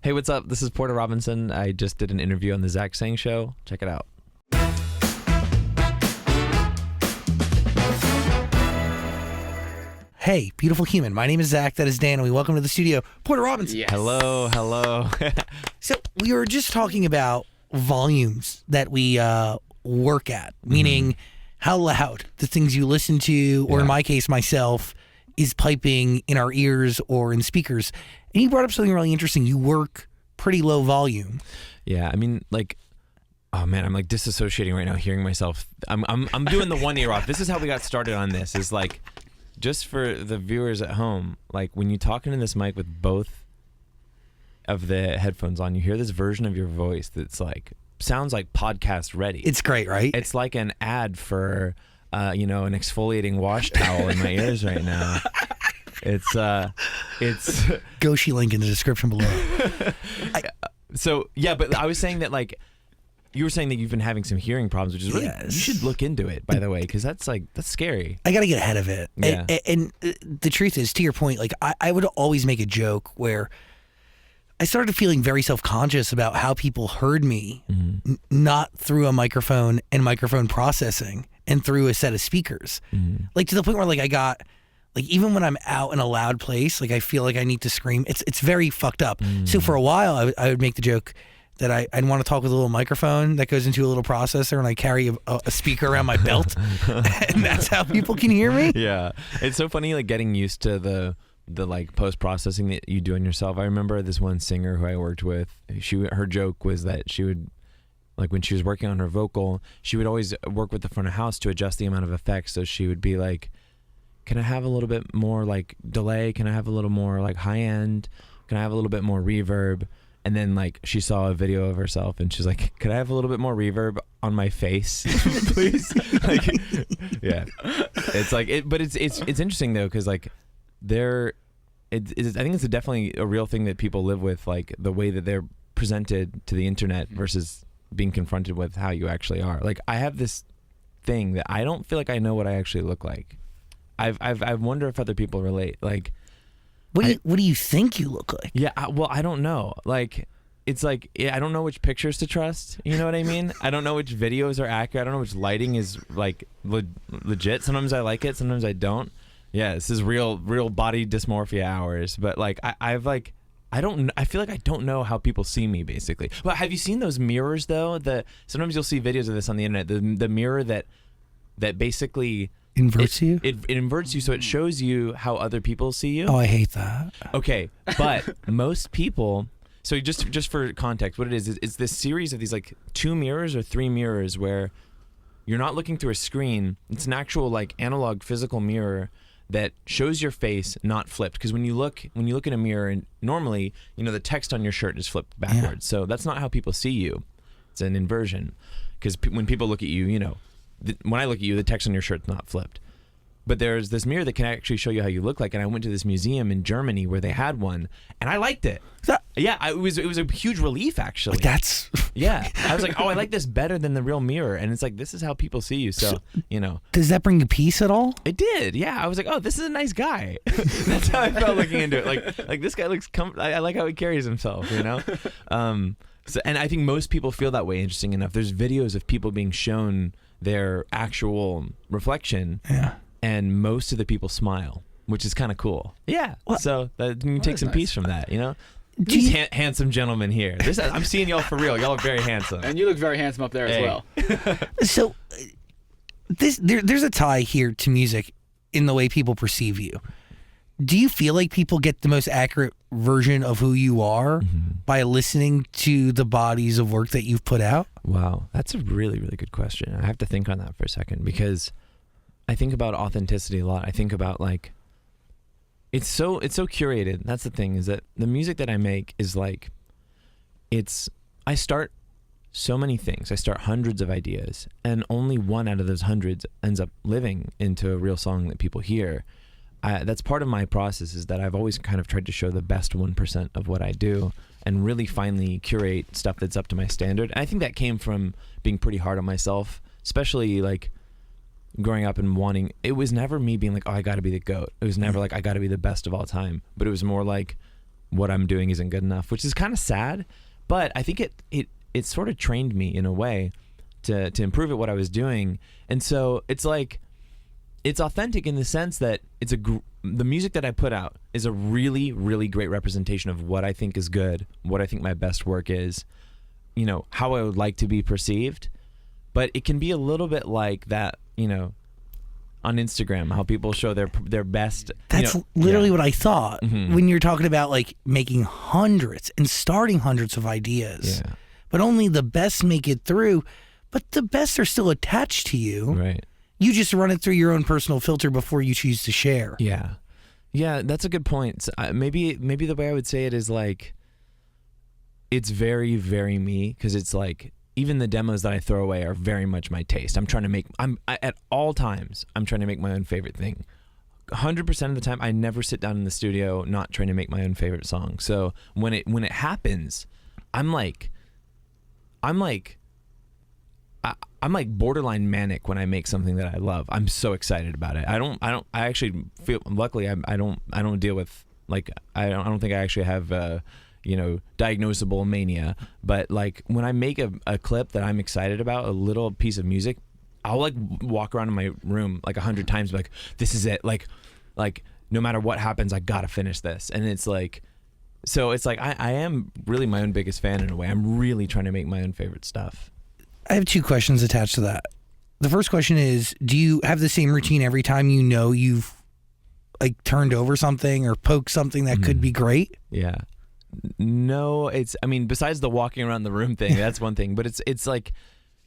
Hey, what's up? This is Porter Robinson. I just did an interview on the Zach Sang Show. Check it out. Hey, beautiful human. My name is Zach. That is Dan. And we welcome to the studio, Porter Robinson. Yes. Hello. So we were just talking about volumes that we work at, meaning how loud the things you listen to, or in my case, myself, is piping in our ears or in speakers. And you brought up something really interesting. You work pretty low volume. Yeah, I mean, like, oh man, I'm like disassociating right now, hearing myself. I'm doing the 1 ear off. This is how we got started on this. Is like, just for the viewers at home, like when you talk into this mic with both of the headphones on, you hear this version of your voice that's like sounds like podcast ready. It's great, right? It's like an ad for an exfoliating wash towel in my ears right now. It's Goshi link in the description below. But I was saying that, like, you were saying that you've been having some hearing problems, which is really, you should look into it, by the way, because that's scary. I got to get ahead of it. Yeah. And the truth is, to your point, like I would always make a joke where I started feeling very self-conscious about how people heard me, not through a microphone and microphone processing and through a set of speakers. Like to the point where like I got, like even when I'm out in a loud place, like I feel like I need to scream. It's very fucked up. So for a while I would make the joke that I'd want to talk with a little microphone that goes into a little processor, and I carry a speaker around my belt, and that's how people can hear me. Yeah, it's so funny, like getting used to the like post processing that you do on yourself. I remember this one singer who I worked with. Her joke was that she would, like when she was working on her vocal, she would always work with the front of house to adjust the amount of effects. So she would be like, "Can I have a little bit more like delay? Can I have a little more like high end? Can I have a little bit more reverb?" And then like she saw a video of herself and she's like, "Could I have a little bit more reverb on my face, please?" Like, yeah, it's like it, but it's interesting though, because like I think it's definitely a real thing that people live with, like the way that they're presented to the internet versus being confronted with how you actually are. Like I have this thing that I don't feel like I know what I actually look like. I wonder if other people relate. Like, what do you think you look like? Yeah, I don't know. Like, it's like, I don't know which pictures to trust. You know what I mean? I don't know which videos are accurate. I don't know which lighting is like legit. Sometimes I like it, sometimes I don't. Yeah, this is real body dysmorphia hours. But like, I feel like I don't know how people see me, basically. But have you seen those mirrors though? Sometimes you'll see videos of this on the internet. The mirror that basically inverts you? It inverts you, so it shows you how other people see you. Oh, I hate that. Okay, but most people. So just for context, what it is it's this series of these like 2 mirrors or 3 mirrors where you're not looking through a screen. It's an actual like analog physical mirror that shows your face, not flipped. Because when you look in a mirror, and normally the text on your shirt is flipped backwards. Yeah. So that's not how people see you. It's an inversion. Because when people look at you, when I look at you, the text on your shirt's not flipped. But there's this mirror that can actually show you how you look like. And I went to this museum in Germany where they had one, and I liked it. It was a huge relief, actually. That's yeah. I was like, oh, I like this better than the real mirror. And it's like, this is how people see you. So Does that bring you peace at all? It did. Yeah. I was like, oh, this is a nice guy. That's how I felt looking into it. Like this guy looks. I like how he carries himself. So, and I think most people feel that way. Interesting enough, there's videos of people being shown their actual reflection. Yeah. And most of the people smile, which is kind of cool. Yeah. Well, so you take some peace from that, These handsome gentlemen here. I'm seeing y'all for real. Y'all are very handsome. And you look very handsome up there as well. So there's a tie here to music in the way people perceive you. Do you feel like people get the most accurate version of who you are by listening to the bodies of work that you've put out? Wow. That's a really, really good question. I have to think on that for a second, because I think about authenticity a lot. I think about like, it's so curated. That's the thing, is that the music that I make is like, I start so many things. I start hundreds of ideas, and only one out of those hundreds ends up living into a real song that people hear. That's part of my process, is that I've always kind of tried to show the best 1% of what I do and really finally curate stuff that's up to my standard. And I think that came from being pretty hard on myself, especially like growing up and wanting, it was never me being like, oh, I got to be the GOAT. It was never like, I got to be the best of all time. But it was more like, what I'm doing isn't good enough, which is kind of sad, but I think it sort of trained me in a way to improve at what I was doing. And so it's like, it's authentic in the sense that the music that I put out is a really, really great representation of what I think is good, what I think my best work is, you know, how I would like to be perceived. But it can be a little bit like that, you know, on Instagram, how people show their best. That's literally what I thought when you're talking about like making hundreds and starting hundreds of ideas. Yeah. But only the best make it through. But the best are still attached to you. Right. You just run it through your own personal filter before you choose to share. Yeah. Yeah, that's a good point. So, maybe the way I would say it is like, it's very, very me, because it's like, even the demos that I throw away are very much my taste. At all times, I'm trying to make my own favorite thing. 100% of the time, I never sit down in the studio not trying to make my own favorite song. So when it happens, I'm like borderline manic when I make something that I love. I'm so excited about it. I actually feel, luckily I don't deal with, like, I don't think I actually have diagnosable mania, but like when I make a clip that I'm excited about, a little piece of music, I'll like walk around in my room like 100 times, like, this is it. Like no matter what happens, I gotta finish this. And it's like, so it's like, I am really my own biggest fan in a way. I'm really trying to make my own favorite stuff. I have two questions attached to that. The first question is, do you have the same routine every time you know you've like turned over something or poked something that could be great? Yeah. No, besides the walking around the room thing, that's one thing, but it's like,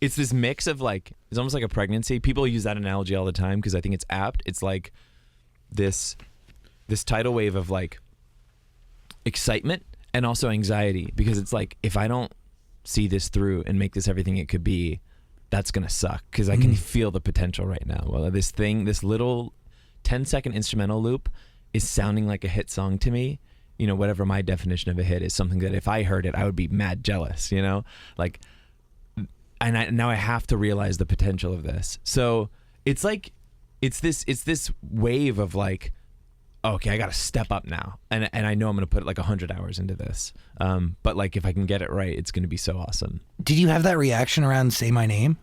it's this mix of like, it's almost like a pregnancy. People use that analogy all the time because I think it's apt. It's like this tidal wave of like excitement and also anxiety, because it's like, if I don't see this through and make this everything it could be, that's gonna suck, because I can feel the potential right now. Well, this little 10-second instrumental loop is sounding like a hit song to me. You know, whatever my definition of a hit is, something that if I heard it, I would be mad jealous, you know? Like, now I have to realize the potential of this. So it's like, it's this wave of like, okay, I got to step up now. And I know I'm going to put like 100 hours into this. But like, if I can get it right, it's going to be so awesome. Did you have that reaction around Say My Name?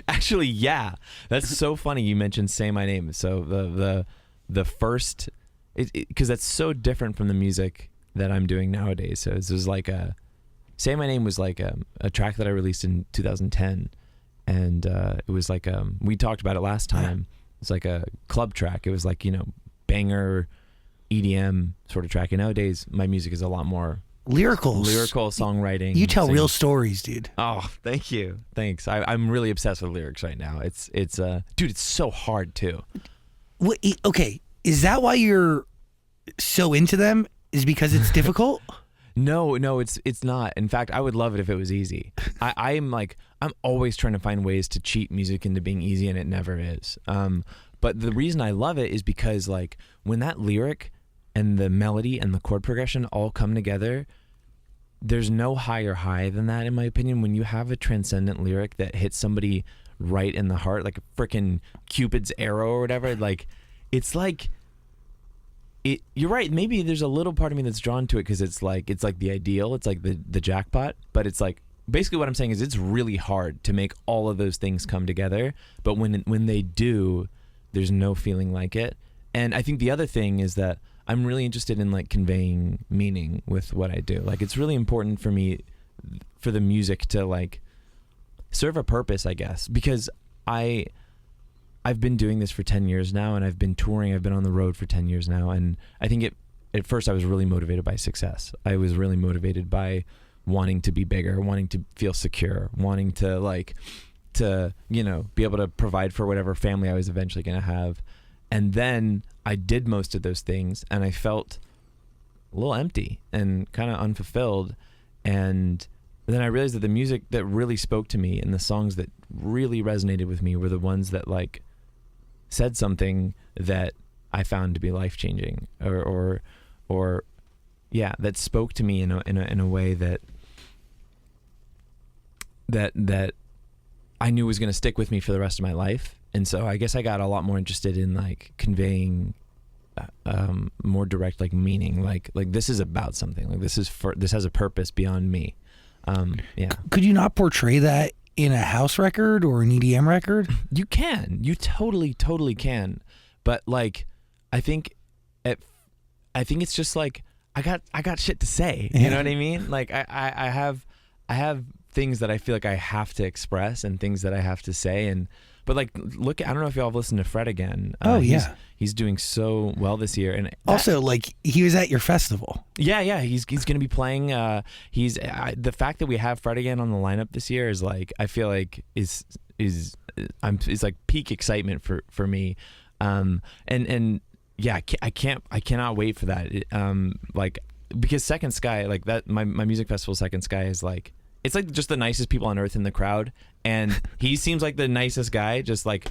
Actually, yeah. That's so funny you mentioned Say My Name. So the first, because that's so different from the music that I'm doing nowadays. So this was like Say My Name was like a track that I released in 2010. And it was like, we talked about it last time. It's like a club track. It was like, banger EDM sort of track. And nowadays my music is a lot more lyrical songwriting. You tell real stories, dude. Oh, thank you. Thanks. I'm really obsessed with lyrics right now. It's dude, it's so hard too. Okay. Is that why you're so into them? Is because it's difficult? No, it's not. In fact, I would love it if it was easy. I'm always trying to find ways to cheat music into being easy, and it never is. But the reason I love it is because like when that lyric and the melody and the chord progression all come together, there's no higher high than that, in my opinion. When you have a transcendent lyric that hits somebody right in the heart, like a freaking Cupid's arrow or whatever, like it's like you're right. Maybe there's a little part of me that's drawn to it because it's like the ideal. It's like the jackpot. But it's like, basically what I'm saying is it's really hard to make all of those things come together. But when they do, there's no feeling like it. And I think the other thing is that I'm really interested in like conveying meaning with what I do. Like it's really important for me, for the music to like serve a purpose, I guess, because I've been doing this for 10 years now, and I've been touring. I've been on the road for 10 years now. And I think at first I was really motivated by success. I was really motivated by wanting to be bigger, wanting to feel secure, wanting to be able to provide for whatever family I was eventually going to have. And then I did most of those things, and I felt a little empty and kind of unfulfilled. And then I realized that the music that really spoke to me and the songs that really resonated with me were the ones that like said something that I found to be life-changing, or that spoke to me in a way that I knew was going to stick with me for the rest of my life. And so I guess I got a lot more interested in like conveying more direct like meaning, like this is about something, like this has a purpose beyond me. Yeah. Could you not portray that in a house record or an EDM record? You totally can, but like I think it's just like I got shit to say, you know what I mean? Like I have things that I feel like I have to express and things that I have to say. But like, look, I don't know if y'all have listened to Fred again. He's doing so well this year. And also, like, he was at your festival. Yeah, he's going to be playing. The fact that we have Fred again on the lineup this year is like, I feel like is like peak excitement for me. And yeah, I cannot wait for that. Like, because Second Sky, like that, my music festival Second Sky is like, it's like just the nicest people on earth in the crowd, and he seems like the nicest guy, just like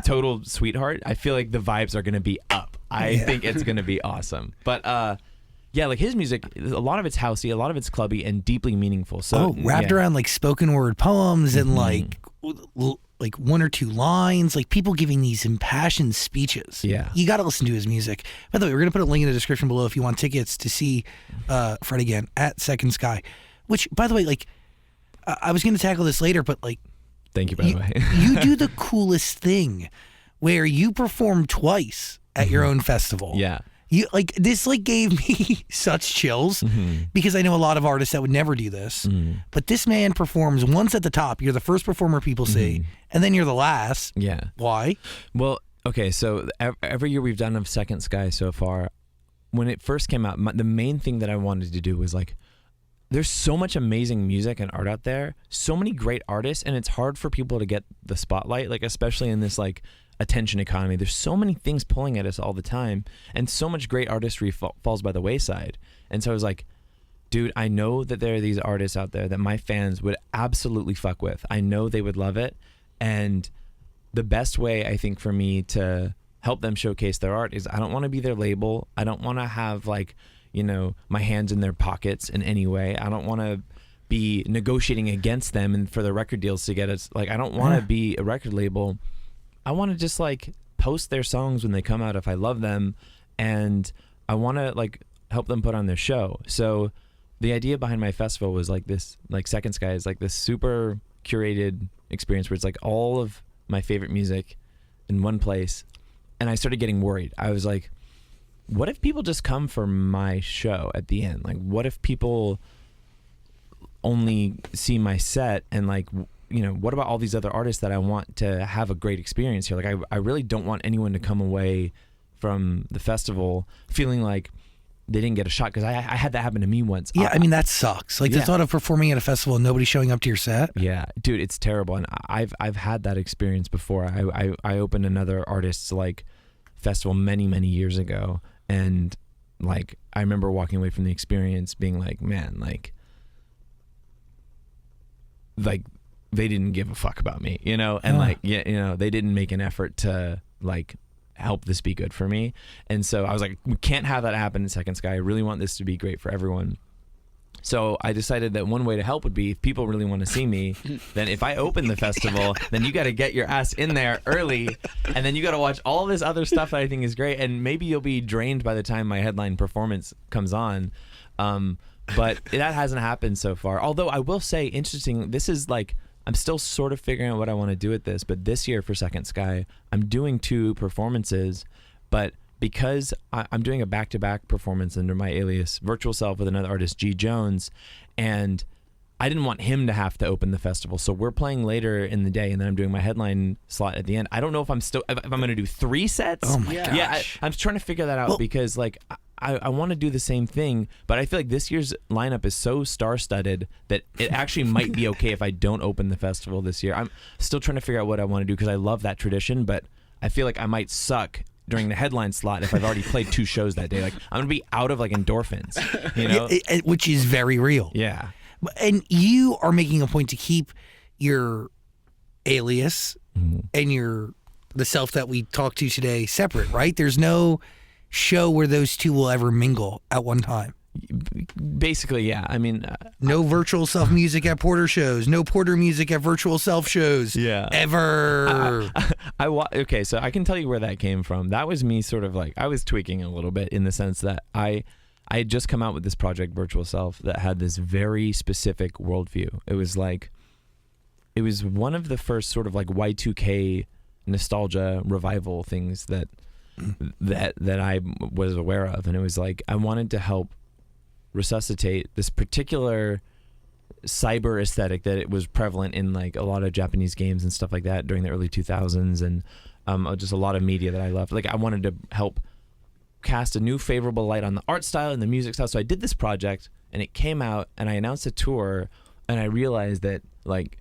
total sweetheart. I feel like the vibes are gonna be up. I think it's gonna be awesome. But yeah, like his music, a lot of it's housey, a lot of it's clubby and deeply meaningful. So wrapped around like spoken word poems and like one or two lines, like people giving these impassioned speeches. Yeah, you got to listen to his music. By the way, we're gonna put a link in the description below if you want tickets to see Fred again at Second Sky. Which, by the way, like. I was going to tackle this later, but like, thank you, by the way. You do the coolest thing where you perform twice at your own festival. Yeah. You like this like gave me such chills because I know a lot of artists that would never do this. But this man performs once at the top. You're the first performer people see, and then you're the last. Yeah. Why? Well, okay, so every year we've done of Second Sky so far, when it first came out, the main thing that I wanted to do was like, there's so much amazing music and art out there, so many great artists, and it's hard for people to get the spotlight, like especially in this like attention economy. There's so many things pulling at us all the time, and so much great artistry falls by the wayside. And so I was like, dude, I know that there are these artists out there that my fans would absolutely fuck with. I know they would love it, and the best way I think for me to help them showcase their art is I don't want to be their label. I don't want to have like, you know, my hands in their pockets in any way. I don't want to be negotiating against them and for the record deals to get us. Like, I don't want to be a record label. I want to just like post their songs when they come out if I love them, and I want to like help them put on their show. So the idea behind my festival was like this, like Second Sky is like this super curated experience where it's like all of my favorite music in one place. And I started getting worried. I was like, what if people just come for my show at the end? Like, what if people only see my set and like, you know, what about all these other artists that I want to have a great experience here? Like, I really don't want anyone to come away from the festival feeling like they didn't get a shot, because I had that happen to me once. Yeah, I mean, that sucks. Like the thought of performing at a festival and nobody showing up to your set. Yeah, dude, it's terrible. And I've had that experience before. I opened another artist's like festival many years ago. And like, I remember walking away from the experience being like, man, like they didn't give a fuck about me, you know? And like, yeah, you know, they didn't make an effort to like help this be good for me. And so I was like, we can't have that happen in Second Sky. I really want this to be great for everyone. So I decided that one way to help would be, if people really want to see me, then if I open the festival, then you got to get your ass in there early, and then you got to watch all this other stuff that I think is great, and maybe you'll be drained by the time my headline performance comes on. But that hasn't happened so far. Although I will say, interesting, this is like, I'm still sort of figuring out what I want to do with this, but this year for Second Sky, I'm doing 2 performances, but because I'm doing a back-to-back performance under my alias Virtual Self with another artist, G. Jones, and I didn't want him to have to open the festival. So we're playing later in the day, and then I'm doing my headline slot at the end. I don't know if I'm going to do 3 sets. Oh my gosh. Yeah, I'm trying to figure that out, because like I want to do the same thing, but I feel like this year's lineup is so star-studded that it actually might be okay if I don't open the festival this year. I'm still trying to figure out what I want to do, because I love that tradition, but I feel like I might suck during the headline slot if I've already played 2 shows that day. Like, I'm gonna be out of like endorphins, you know, which is very real. Yeah. And you are making a point to keep your alias and the self that we talked to today separate, right? There's no show where those two will ever mingle at one time. Basically, yeah. I mean, no virtual self music at Porter shows. No Porter music at virtual self shows. Yeah. Ever. Okay, so I can tell you where that came from. That was me sort of like, I was tweaking a little bit in the sense that I had just come out with this project, Virtual Self, that had this very specific worldview. It was one of the first sort of like Y2K nostalgia revival things that I was aware of. And it was like, I wanted to help resuscitate this particular cyber aesthetic that it was prevalent in like a lot of Japanese games and stuff like that during the early 2000s, and just a lot of media that I loved. Like, I wanted to help cast a new favorable light on the art style and the music style. So I did this project, and it came out, and I announced a tour, and I realized that like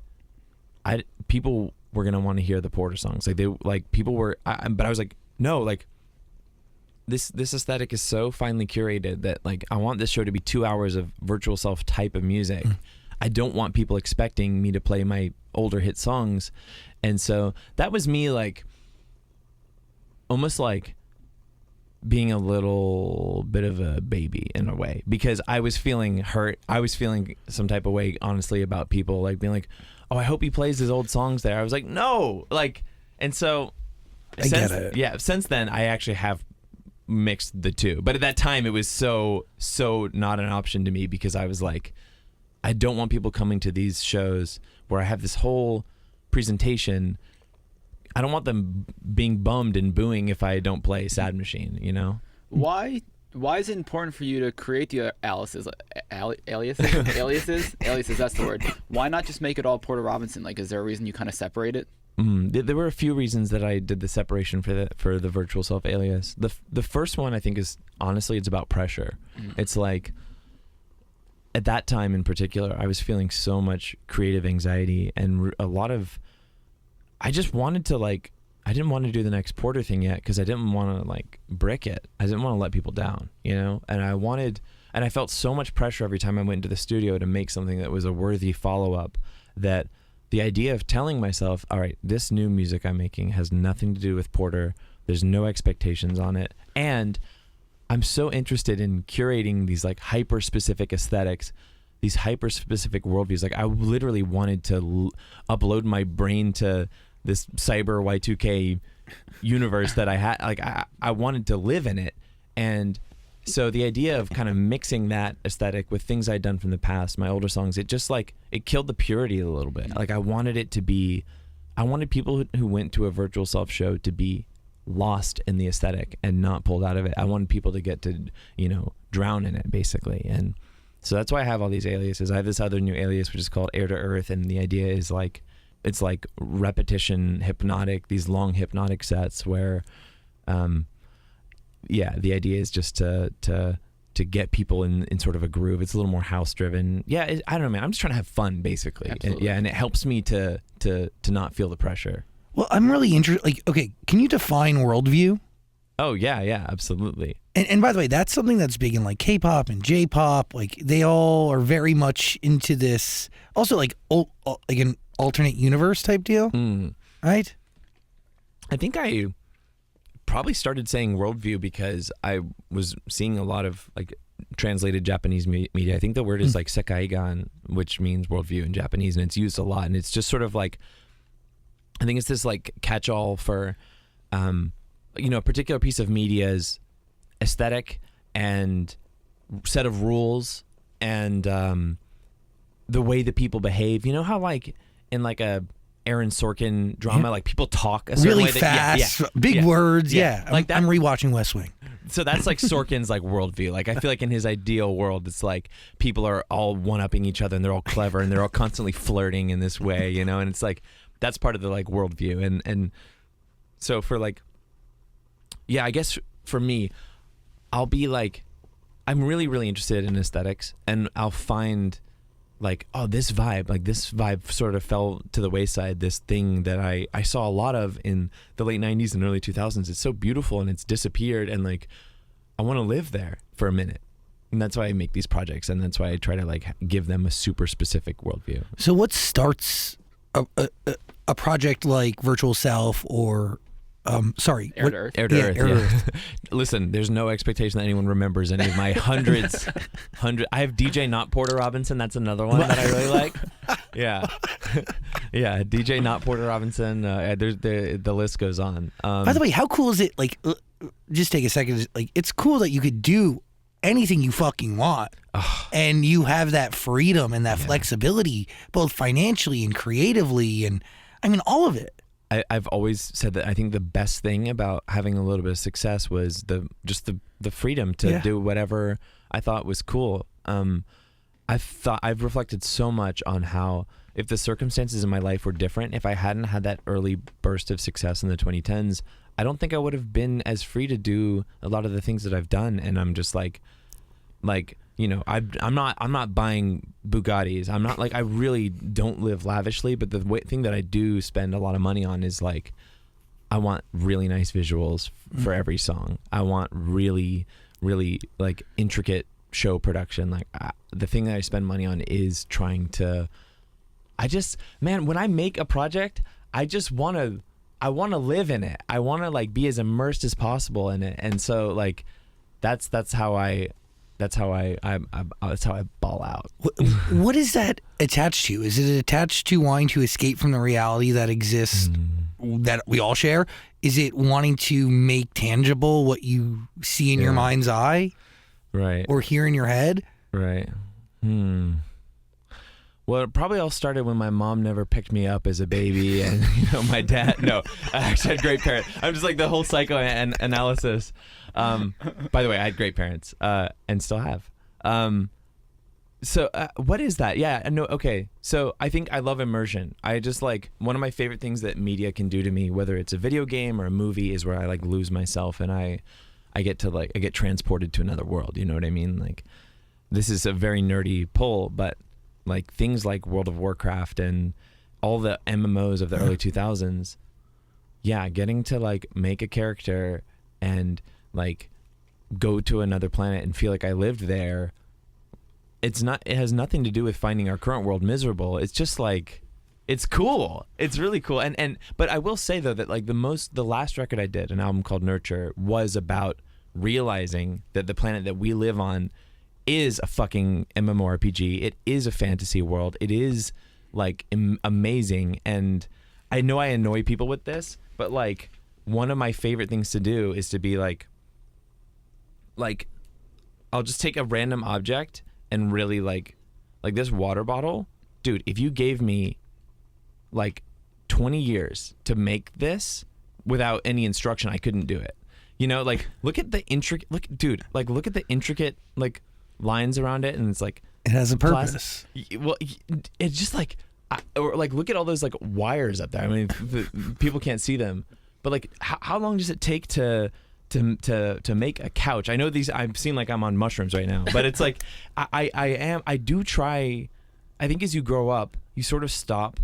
people were gonna want to hear the Porter songs. Like people were, but I was like, no, like this aesthetic is so finely curated that like I want this show to be 2 hours of Virtual Self type of music. I don't want people expecting me to play my older hit songs. And so that was me like almost like being a little bit of a baby in a way, because I was feeling hurt. I was feeling some type of way, honestly, about people like being like, oh, I hope he plays his old songs there. I was like, no, like, and so I get it. Yeah, since then I actually have mixed the two, but at that time it was so not an option to me, because I was like, I don't want people coming to these shows where I have this whole presentation. I don't want them being bummed and booing if I don't play Sad Machine, you know? Why is it important for you to create the aliases? Aliases, that's the word. Why not just make it all Porter Robinson? Like, is there a reason you kind of separate it? There were a few reasons that I did the separation for the Virtual Self alias. The first one I think is, honestly, it's about pressure. It's like, at that time in particular, I was feeling so much creative anxiety and a lot of, I just wanted to like, I didn't want to do the next Porter thing yet because I didn't want to like brick it. I didn't want to let people down, you know? And I felt so much pressure every time I went into the studio to make something that was a worthy follow-up, that the idea of telling myself, all right, this new music I'm making has nothing to do with Porter. There's no expectations on it. And I'm so interested in curating these like hyper-specific aesthetics, these hyper-specific worldviews. Like, I literally wanted to upload my brain to this cyber Y2K universe that I had. Like, I wanted to live in it. And so the idea of kind of mixing that aesthetic with things I'd done from the past, my older songs, it just like, it killed the purity a little bit. Like, I wanted people who went to a Virtual Self show to be lost in the aesthetic and not pulled out of it. I wanted people to get to, you know, drown in it, basically. And so that's why I have all these aliases. I have this other new alias, which is called Air to Earth. And the idea is like, it's like repetition, hypnotic, these long hypnotic sets where, the idea is just to get people in sort of a groove. It's a little more house driven. Yeah, I don't know, man. I'm just trying to have fun, basically. And it helps me to not feel the pressure. Well, I'm really interested. Like, okay, can you define worldview? Oh yeah, absolutely. And by the way, that's something that's big in like K-pop and J-pop. Like, they all are very much into this. Also, like an alternate universe type deal, right? I think I probably started saying worldview because I was seeing a lot of like translated Japanese media. I think the word is like sekaigan, which means worldview in Japanese, and it's used a lot. And it's just sort of like, I think it's this like catch-all for, a particular piece of media's aesthetic and set of rules and the way that people behave. You know how like in like a Aaron Sorkin drama, like people talk a certain really way fast, big words. Yeah. Like that. I'm rewatching West Wing. So that's like Sorkin's like worldview. Like, I feel like in his ideal world, it's like people are all one-upping each other and they're all clever and they're all constantly flirting in this way, you know? And it's like, that's part of the like worldview. And so for like, I guess for me, I'll be like, I'm really, really interested in aesthetics, and I'll find like, oh, this vibe sort of fell to the wayside. This thing that I saw a lot of in the late 90s and early 2000s. It's so beautiful and it's disappeared, and like, I want to live there for a minute. And that's why I make these projects, and that's why I try to like give them a super specific worldview. So what starts a project like Virtual Self or Sorry. Air to Earth. Air to Earth. Air to Earth. Listen, there's no expectation that anyone remembers any of my hundreds. I have DJ Not Porter Robinson. That's another one that I really like. Yeah, yeah. DJ Not Porter Robinson. There's the list goes on. By the way, how cool is it? Like, just take a second. Like, it's cool that you could do anything you fucking want, and you have that freedom and that flexibility, both financially and creatively, and I mean all of it. I've always said that I think the best thing about having a little bit of success was the freedom to do whatever I thought was cool. I've reflected so much on how if the circumstances in my life were different, if I hadn't had that early burst of success in the 2010s, I don't think I would have been as free to do a lot of the things that I've done. And I'm just like, you know, I'm not buying Bugattis. I'm not like, I really don't live lavishly, but the thing that I do spend a lot of money on is like, I want really nice visuals for every song. I want really, really like intricate show production. Like the thing that I spend money on is trying to, when I make a project, I want to live in it. I want to like be as immersed as possible in it. And so like, that's how I ball out. What is that attached to? Is it attached to wanting to escape from the reality that exists that we all share? Is it wanting to make tangible what you see in your mind's eye? Right. Or hear in your head? Right. Well, it probably all started when my mom never picked me up as a baby, and you know, my dad. No, I actually had great parents. I'm just like the whole psychoanalysis. By the way, I had great parents, and still have. So what is that? Yeah, no, okay. So I think I love immersion. I just like one of my favorite things that media can do to me, whether it's a video game or a movie, is where I like lose myself and I get transported to another world. You know what I mean? Like this is a very nerdy pull, but like things like World of Warcraft and all the MMOs of the early 2000s. Yeah, getting to like make a character and like go to another planet and feel like I lived there. It has nothing to do with finding our current world miserable. It's just like, it's cool. It's really cool. But I will say though that like the last record I did, an album called Nurture, was about realizing that the planet that we live on is a fucking MMORPG. It is a fantasy world. It is like amazing. And I know I annoy people with this, but like one of my favorite things to do is to be like I'll just take a random object and really like this water bottle. Dude, if you gave me like 20 years to make this without any instruction, I couldn't do it. You know, like look at the intricate like lines around it, and it's like it has a purpose. Well, it's just like or like look at all those like wires up there. I mean, people can't see them, but like how long does it take to make a couch? I know I'm seeing like I'm on mushrooms right now, but it's like I do try. I think as you grow up, you sort of stop.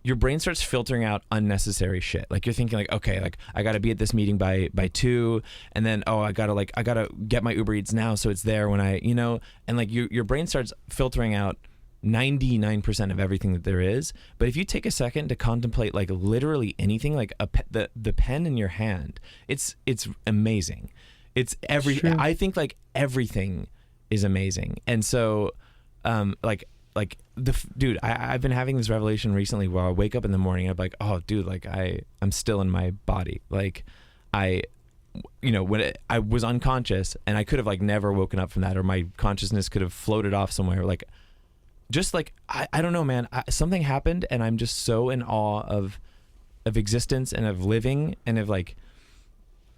Your brain starts filtering out unnecessary shit. Like you're thinking like, okay, like I got to be at this meeting by 2, and then I got to get my Uber Eats now so it's there when I, you know, and like your brain starts filtering out 99% of everything that there is. But if you take a second to contemplate like literally anything, like the pen in your hand, it's amazing. It's I think like everything is amazing. And so dude, I've been having this revelation recently where I wake up in the morning and I'm like, oh dude, like I'm still in my body. Like I was unconscious and I could have like never woken up from that, or my consciousness could have floated off somewhere. Like just like I don't know, man, something happened and I'm just so in awe of existence and of living and of like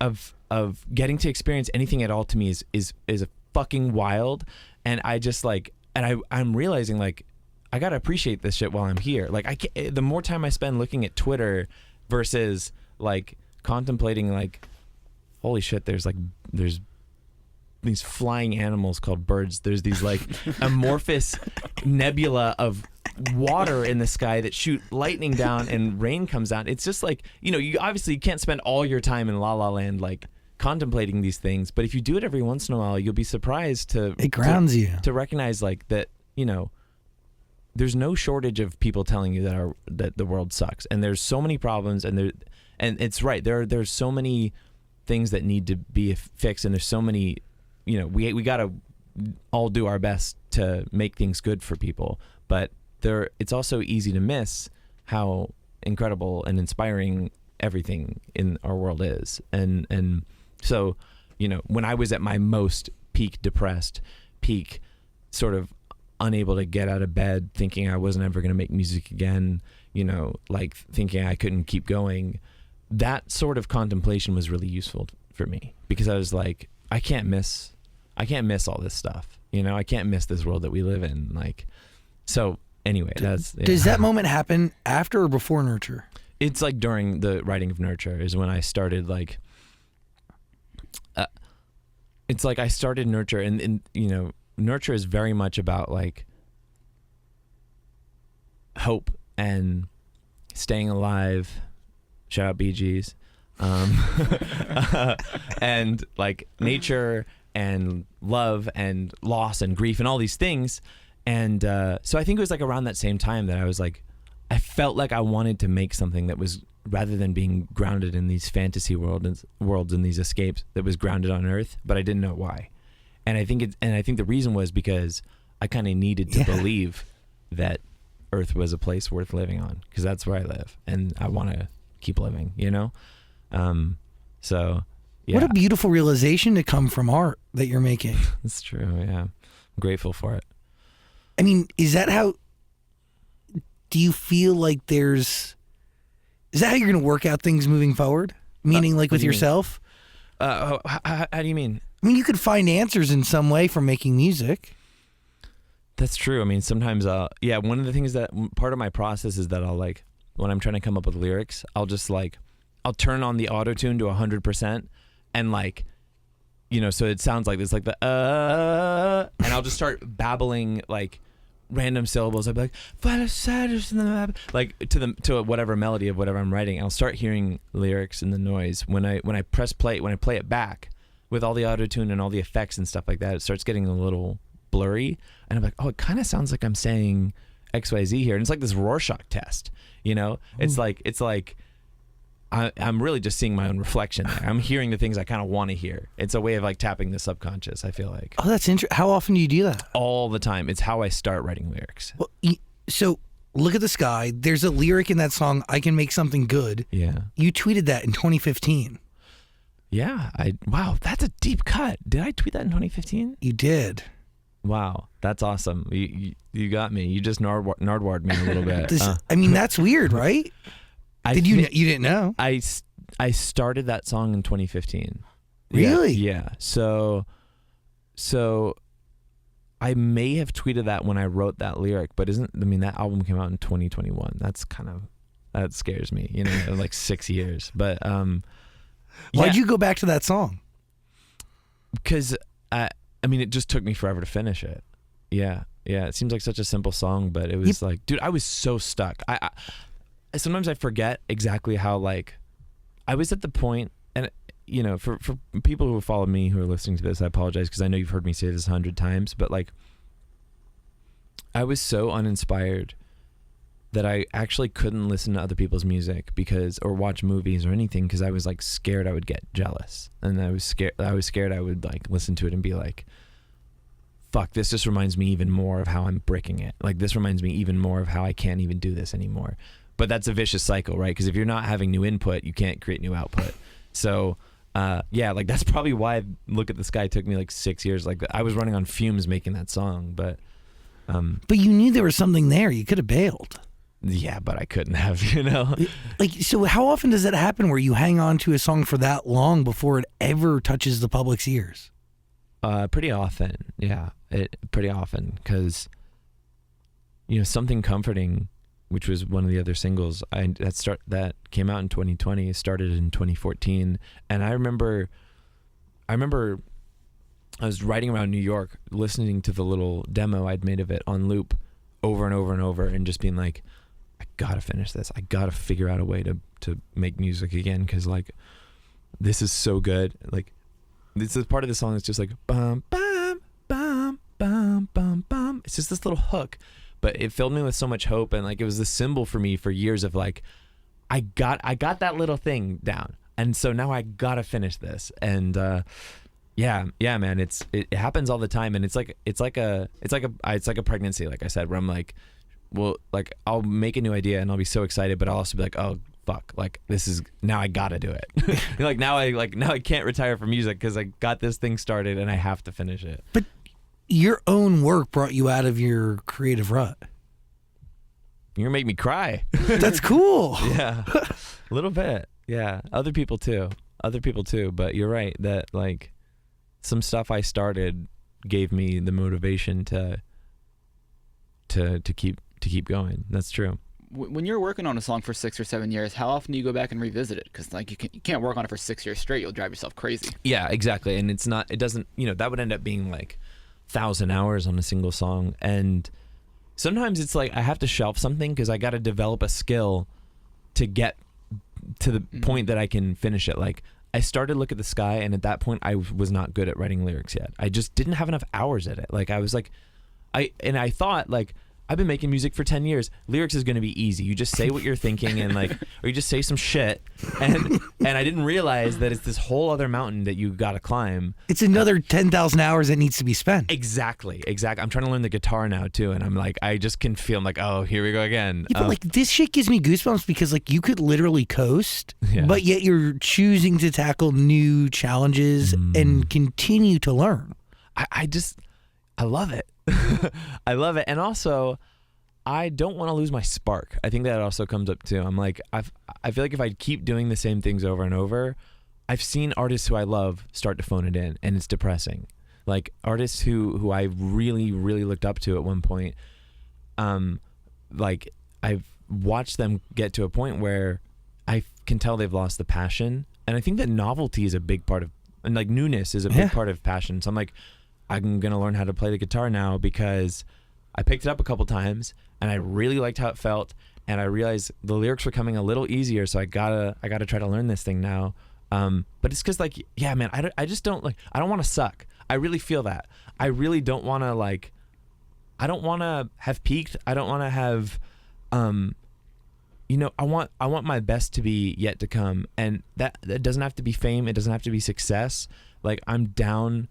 of getting to experience anything at all. To me is a fucking wild. And I just like, and I'm realizing like I gotta appreciate this shit while I'm here. Like the more time I spend looking at Twitter versus like contemplating like, holy shit, there's these flying animals called birds. There's these like amorphous nebula of water in the sky that shoot lightning down and rain comes down. It's just like, you know, you obviously can't spend all your time in La La Land like contemplating these things, but if you do it every once in a while, you'll be surprised it grounds you to recognize like that, you know, there's no shortage of people telling you that the world sucks and there's so many problems, and And it's right. There's so many things that need to be fixed, and there's so many, we got to all do our best to make things good for people. But it's also easy to miss how incredible and inspiring everything in our world is. And so, when I was at my most peak depressed, peak sort of unable to get out of bed, thinking I wasn't ever going to make music again, like thinking I couldn't keep going, that sort of contemplation was really useful for me, because I was like, I can't miss all this stuff. I can't miss this world that we live in. Like, so anyway, Does that moment happen after or before Nurture? It's like during the writing of Nurture is when I started, like, it's like I started Nurture, and Nurture is very much about like hope and staying alive. Shout out Bee Gees. And like nature and love and loss and grief and all these things. And so I think it was like around that same time that I was like, I felt like I wanted to make something that was, rather than being grounded in these fantasy worlds and these escapes, that was grounded on Earth, but I didn't know why. And I think the reason was because I kind of needed to believe that Earth was a place worth living on, because that's where I live and I want to keep living, So yeah. What a beautiful realization to come from art that you're making. It's true. Yeah. I'm grateful for it. I mean, is that how, do you feel like is that how you're going to work out things moving forward? Meaning like with yourself? How do you mean? I mean, you could find answers in some way from making music. That's true. I mean, sometimes, one of the things that part of my process is that I'll like, when I'm trying to come up with lyrics, I'll just like, I'll turn on the auto tune to 100% and like, so it sounds like this, like the, and I'll just start babbling like random syllables. I'll be like to whatever melody of whatever I'm writing. I'll start hearing lyrics in the noise. When I press play, when I play it back with all the auto tune and all the effects and stuff like that, it starts getting a little blurry. And I'm like, oh, it kind of sounds like I'm saying XYZ here. And it's like this Rorschach test, It's like I'm really just seeing my own reflection there. I'm hearing the things I kind of want to hear. It's a way of like tapping the subconscious, I feel like. Oh, that's interesting. How often do you do that? All the time. It's how I start writing lyrics. Well, so Look at the Sky. There's a lyric in that song, I Can Make Something Good. Yeah. You tweeted that in 2015. Yeah. Wow, that's a deep cut. Did I tweet that in 2015? You did. Wow, that's awesome. You got me. You just nardwared me a little bit. I mean, that's weird, right? You didn't know? I started that song in 2015. Really? Yeah. So I may have tweeted that when I wrote that lyric, but that album came out in 2021. That scares me, like 6 years. But why'd you go back to that song? Because it just took me forever to finish it. Yeah. It seems like such a simple song, but it was like, dude, I was so stuck. I sometimes I forget exactly how, like, I was at the point, and for people who follow me who are listening to this, I apologize because I know you've heard me say this 100 times, but like, I was so uninspired that I actually couldn't listen to other people's music or watch movies or anything, because I was like scared I would get jealous, and I was scared I would like listen to it and be like, fuck, this just reminds me even more of how I'm breaking it. Like, this reminds me even more of how I can't even do this anymore. But that's a vicious cycle, right? Because if you're not having new input, you can't create new output. So like that's probably why Look at the Sky took me like 6 years. Like, I was running on fumes making that song, but you knew there was something there. You could have bailed. Yeah, but I couldn't have, Like, so how often does that happen where you hang on to a song for that long before it ever touches the public's ears? Pretty often. Yeah, pretty often, because Something Comforting, which was one of the other singles that came out in 2020, started in 2014, and I remember I was riding around New York listening to the little demo I'd made of it on loop over and over and over, and just being like, I gotta finish this. I gotta figure out a way to make music again, because like, this is so good. Like, this is part of the song that's just like bum bum bum bum bum bum. It's just this little hook, but it filled me with so much hope, and like, it was the symbol for me for years of like, I got that little thing down, and so now I gotta finish this. And yeah, man, it happens all the time, and it's like a pregnancy, like I said, where I'm like, well, like I'll make a new idea and I'll be so excited, but I'll also be like, oh fuck, like this is, now I gotta do it. now I can't retire from music because I got this thing started and I have to finish it. But your own work brought you out of your creative rut. You're gonna make me cry. That's cool. Yeah, a little bit. Yeah, other people too. But you're right that like some stuff I started gave me the motivation to keep going. That's true. When you're working on a song for 6 or 7 years, how often do you go back and revisit it? Because like you can't work on it for 6 years straight. You'll drive yourself crazy. Yeah, exactly. And it doesn't, that would end up being like 1,000 hours on a single song. And sometimes it's like I have to shelf something because I got to develop a skill to get to the point that I can finish it. Like I started Look at the Sky, and at that point I was not good at writing lyrics yet. I just didn't have enough hours at it. Like I was like, I thought like, I've been making music for 10 years. Lyrics is going to be easy. You just say what you're thinking and like, or you just say some shit. And I didn't realize that it's this whole other mountain that you got to climb. It's another 10,000 hours that needs to be spent. Exactly. I'm trying to learn the guitar now too. And I'm like, I just can feel, I'm like, oh, here we go again. Yeah, but like this shit gives me goosebumps because like you could literally coast, Yeah. but yet you're choosing to tackle new challenges and continue to learn. I love it. I love it. And also, I don't want to lose my spark. I think that also comes up too. I'm like, I feel like if I keep doing the same things over and over, I've seen artists who I love start to phone it in, and it's depressing. Like artists who I really, really looked up to at one point, like I've watched them get to a point where I can tell they've lost the passion. And I think that novelty is a big part of, and like newness is a big part of passion. So I'm like, I'm going to learn how to play the guitar now because I picked it up a couple times and I really liked how it felt, and I realized the lyrics were coming a little easier, so I gotta try to learn this thing now. But it's because like, yeah, man, I just don't like, I don't want to suck. I really feel that. I really don't want to like, I don't want to have peaked. I don't want to have, I want my best to be yet to come, and that doesn't have to be fame. It doesn't have to be success. Like I'm down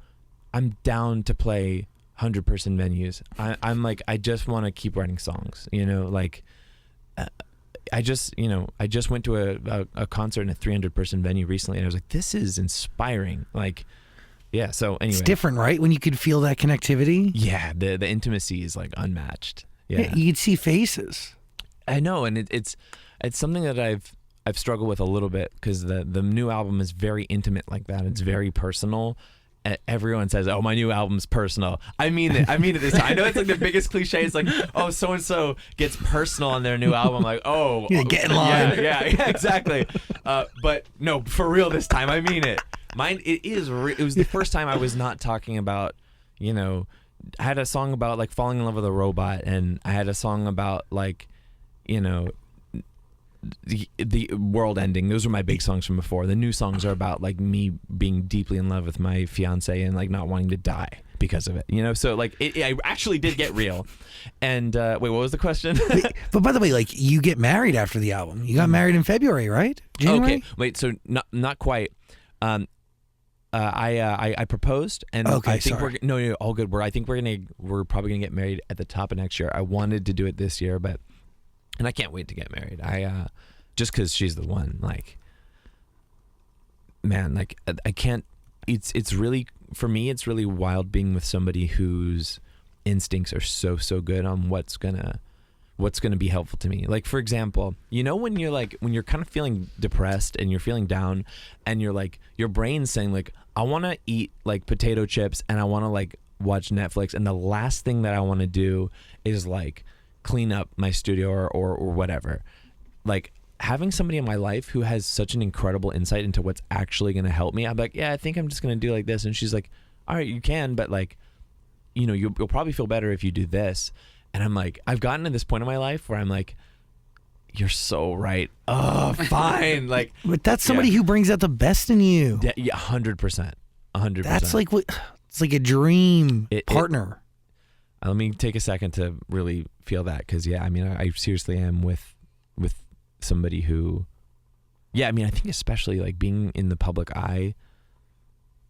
to play 100-person venues. I'm like, I just want to keep writing songs, like I just went to a concert in a 300-person venue recently, and I was like, this is inspiring. Like, yeah. So anyway, it's different, right? When you could feel that connectivity. Yeah. The intimacy is like unmatched. Yeah. You could see faces. I know. And it's something that I've struggled with a little bit because the new album is very intimate like that. It's very personal. Everyone says, "Oh, my new album's personal." I mean it this time. I know it's like the biggest cliche. It's like, "Oh, so and so gets personal on their new album." Like, "Oh, get in line." Yeah, exactly. But no, for real this time. I mean it. Mine, it was the first time I was not talking about, I had a song about like falling in love with a robot, and I had a song about like, the world ending. Those were my big songs from before. The new songs are about like me being deeply in love with my fiance and like not wanting to die because of it, so like I actually did get real. And wait, what was the question? But by the way, like you get married after the album. You got married in February, right? January? Okay, wait, so not quite. I proposed, and okay, I think sorry. no, all good. I think we're probably gonna get married at the top of next year. I wanted to do it this year, and I can't wait to get married. I just because she's the one. Like, man, like I can't. It's really, for me, it's really wild being with somebody whose instincts are so good on what's gonna be helpful to me. Like, for example, when you're kind of feeling depressed and you're feeling down, and you're like, your brain's saying like, I want to eat like potato chips and I want to like watch Netflix, and the last thing that I want to do is like clean up my studio or whatever. Like, having somebody in my life who has such an incredible insight into what's actually going to help me, I'm like, yeah, I think I'm just going to do like this. And she's like, all right, you can, but like, you'll probably feel better if you do this. And I'm like, I've gotten to this point in my life where I'm like, you're so right. Oh, fine. Like, but that's somebody who brings out the best in you. Yeah, 100%. 100%. That's like it's like a dream partner. Let me take a second to really feel that, because I seriously am with somebody who, yeah, I mean, I think especially like being in the public eye,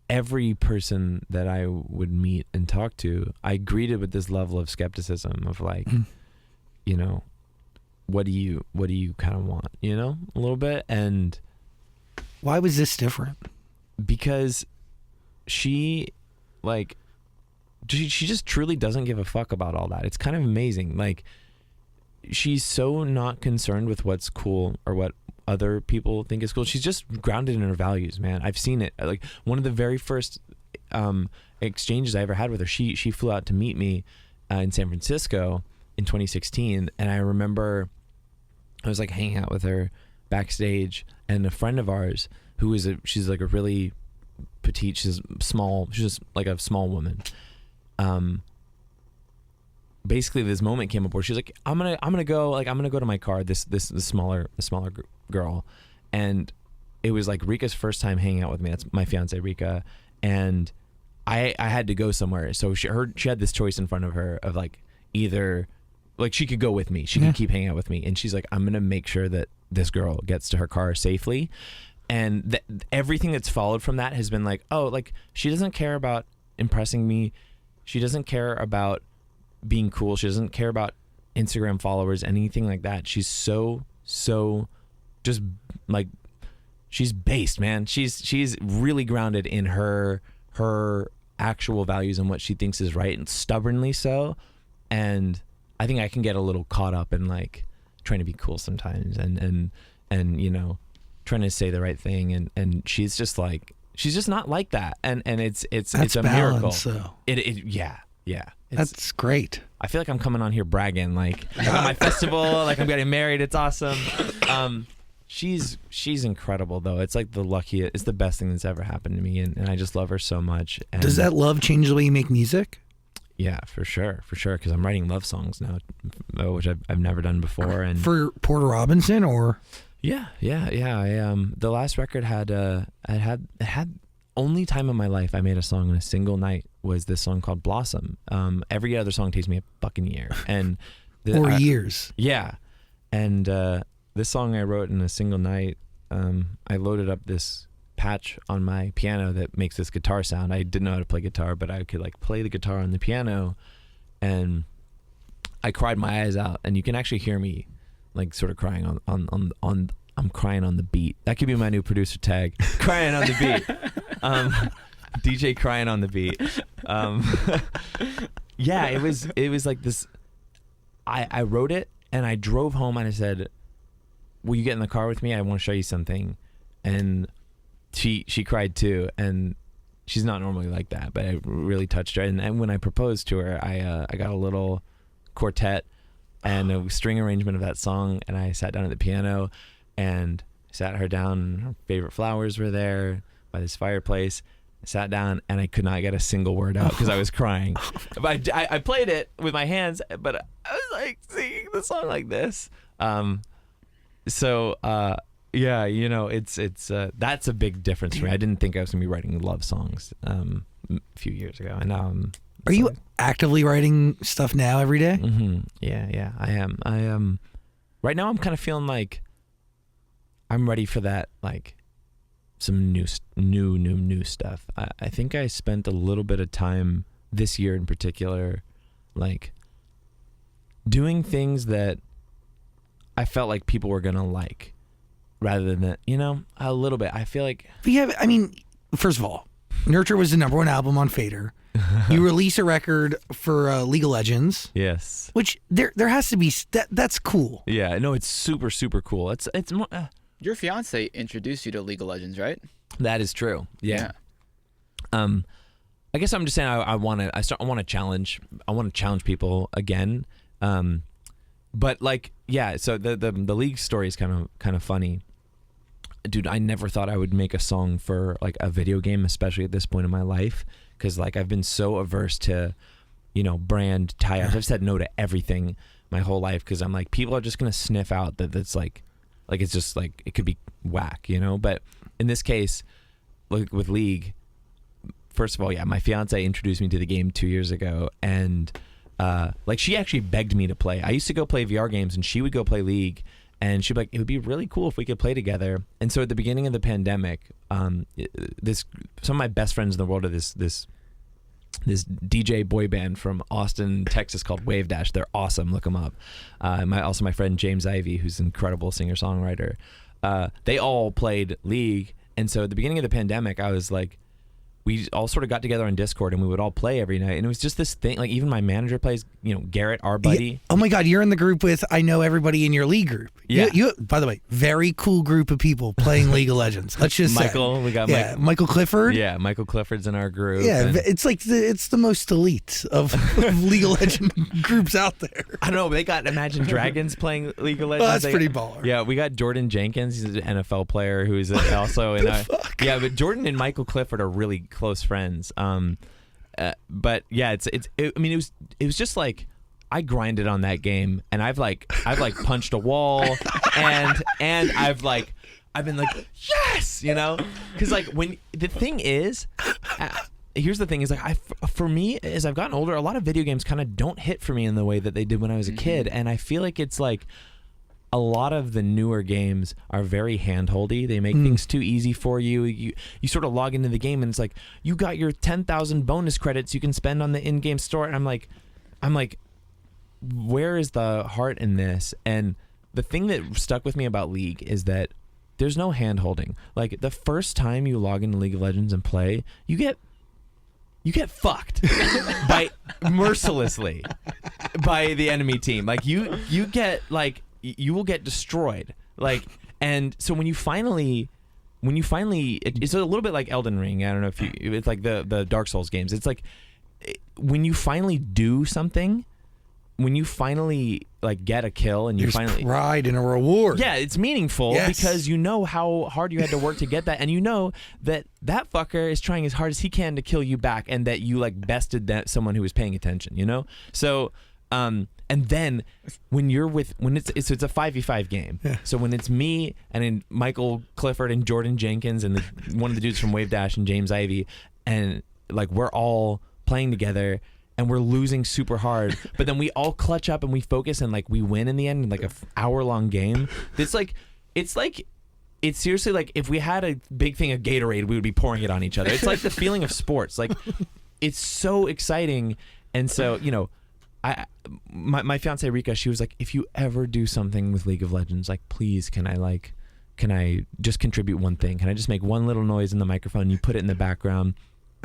every person that I would meet and talk to, I greeted with this level of skepticism of like, you know, what do you kind of want, you know, a little bit. And why was this different? Because she just truly doesn't give a fuck about all that. It's kind of amazing. Like, she's so not concerned with what's cool or what other people think is cool. She's just grounded in her values, man. I've seen it. Like, one of the very first exchanges I ever had with her, she flew out to meet me in San Francisco in 2016, and I remember I was like hanging out with her backstage, and a friend of ours who is she's like a really petite, she's just like a small woman. Basically this moment came up where she's like, I'm gonna go to my car, this smaller girl, and it was like Rika's first time hanging out with me. That's my fiance Rika, and I had to go somewhere, so she had this choice in front of her of like, either like she could go with me, she could keep hanging out with me, and she's like, I'm gonna make sure that this girl gets to her car safely. And everything that's followed from that has been like, oh, like, she doesn't care about impressing me, she doesn't care about being cool, she doesn't care about Instagram followers, anything like that. She's so just like, she's based, man. She's really grounded in her actual values and what she thinks is right, and stubbornly so. And I think I can get a little caught up in like trying to be cool sometimes, and you know, trying to say the right thing, and she's just not like that, and it's a miracle. So. Yeah. That's great. I feel like I'm coming on here bragging, like I'm at my festival, like I'm getting married. It's awesome. She's incredible though. It's like it's the best thing that's ever happened to me, and I just love her so much. And does that love change the way you make music? Yeah, for sure. Because I'm writing love songs now, which I've never done before. And for Porter Robinson, or yeah. I the last record had only time in my life I made a song in a single night was this song called Blossom. Every other song takes me a fucking year, and years. Yeah, and this song I wrote in a single night. I loaded up this patch on my piano that makes this guitar sound. I didn't know how to play guitar, but I could like play the guitar on the piano, and I cried my eyes out. And you can actually hear me like sort of crying on I'm crying on the beat. That could be my new producer tag. Crying on the beat. DJ crying on the beat. Yeah, it was like this. I wrote it and I drove home and I said, will you get in the car with me? I want to show you something. And she cried too, and she's not normally like that, but it really touched her. And when I proposed to her, I got a little quartet and a string arrangement of that song, and I sat down at the piano and sat her down, and her favorite flowers were there by this fireplace. I sat down and I could not get a single word out because I was crying. But I played it with my hands, but I was like singing the song like this. Yeah, you know, it's that's a big difference for me. I didn't think I was gonna be writing love songs a few years ago, and now Are you actively writing stuff now every day? Mm-hmm. Yeah, I am. Right now I'm kind of feeling like I'm ready for that, like some new stuff. I think I spent a little bit of time this year in particular, like doing things that I felt like people were gonna like. Rather than that, you know, a little bit. I feel like. I mean, first of all, Nurture was the #1 album on Fader. You release a record for League of Legends. Yes. Which there has to be that's cool. Yeah, no, it's super cool. It's more. Your fiance introduced you to League of Legends, right? That is true. Yeah. I guess I'm just saying I want to challenge. I want to challenge people again. But like, yeah. So the League story is kind of funny. Dude, I never thought I would make a song for like a video game, especially at this point in my life, because like I've been so averse to, you know, brand tie-ups. I've said no to everything my whole life because I'm like, people are just gonna sniff out that it's like it's just like it could be whack, you know. But in this case, like with League, first of all, yeah, my fiance introduced me to the game 2 years ago, and like she actually begged me to play. I used to go play VR games, and she would go play League. And she'd be like, it would be really cool if we could play together. And so at the beginning of the pandemic, some of my best friends in the world are this DJ boy band from Austin, Texas called Wave Dash. They're awesome. Look them up. My friend James Ivey, who's an incredible singer-songwriter. They all played League. And so at the beginning of the pandemic, I was like, we all sort of got together on Discord and we would all play every night. And it was just this thing, like even my manager plays, Garrett, our buddy. Yeah. Oh my God, you're in the group with, I know everybody in your League group. Yeah. You, by the way, very cool group of people playing League of Legends. Let's just Michael, say. we got Michael Clifford. Yeah, Michael Clifford's in our group. Yeah, and it's like it's the most elite of League of Legends groups out there. I don't know, they got Imagine Dragons playing League of Legends. Oh, that's pretty baller. Yeah, we got Jordan Jenkins, he's an NFL player who's also in yeah, but Jordan and Michael Clifford are really close friends. But yeah, it was just like I grinded on that game, and I've punched a wall, and I've been like yes, because like when the thing is. Here's the thing is like for me as I've gotten older, a lot of video games kind of don't hit for me in the way that they did when I was a kid, and I feel like it's like a lot of the newer games are very handholdy. They make things too easy for you. You sort of log into the game and it's like you got your 10,000 bonus credits you can spend on the in-game store, and I'm like, where is the heart in this? And the thing that stuck with me about League is that there's no hand-holding. Like the first time you log into League of Legends and play, you get fucked by mercilessly by the enemy team. Like you get like you will get destroyed. Like, and so when you finally it's a little bit like Elden Ring. I don't know if it's like the Dark Souls games. It's like when you finally do something, when you finally like get a kill and you There's finally pride and a reward. Yeah, it's meaningful because you know how hard you had to work to get that, and you know that fucker is trying as hard as he can to kill you back, and that you like bested someone who was paying attention. So and then when it's a 5v5 game. Yeah. So when it's me and then Michael Clifford and Jordan Jenkins and one of the dudes from Wave Dash and James Ivey, and like we're all playing together and we're losing super hard, but then we all clutch up and we focus and like we win in the end in like a hour-long game. It's seriously like if we had a big thing of Gatorade, we would be pouring it on each other. It's like the feeling of sports. Like it's so exciting. And so, my fiance Rika, she was like, if you ever do something with League of Legends, like please can I just contribute one thing? Can I just make one little noise in the microphone? You put it in the background.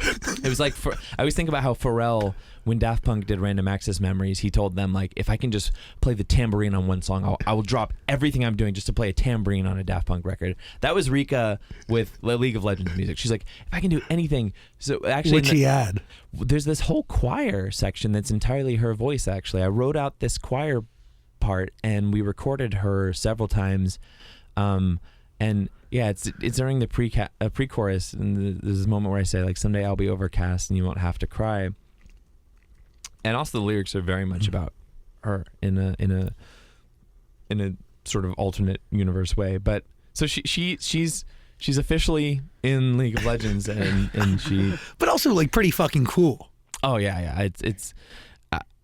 It was like I always think about how Pharrell, when Daft Punk did Random Access Memories, he told them like, if I can just play the tambourine on one song, I will drop everything I'm doing just to play a tambourine on a Daft Punk record. That was Rika with League of Legends music. She's like, if I can do anything. So actually, what'd she add? There's this whole choir section that's entirely her voice. Actually, I wrote out this choir part and we recorded her several times, and. Yeah, it's during the pre-chorus, and there's this moment where I say like, someday I'll be overcast and you won't have to cry. And also the lyrics are very much about her in a sort of alternate universe way. But so she's officially in League of Legends, and she. But also like pretty fucking cool. Oh yeah. It's.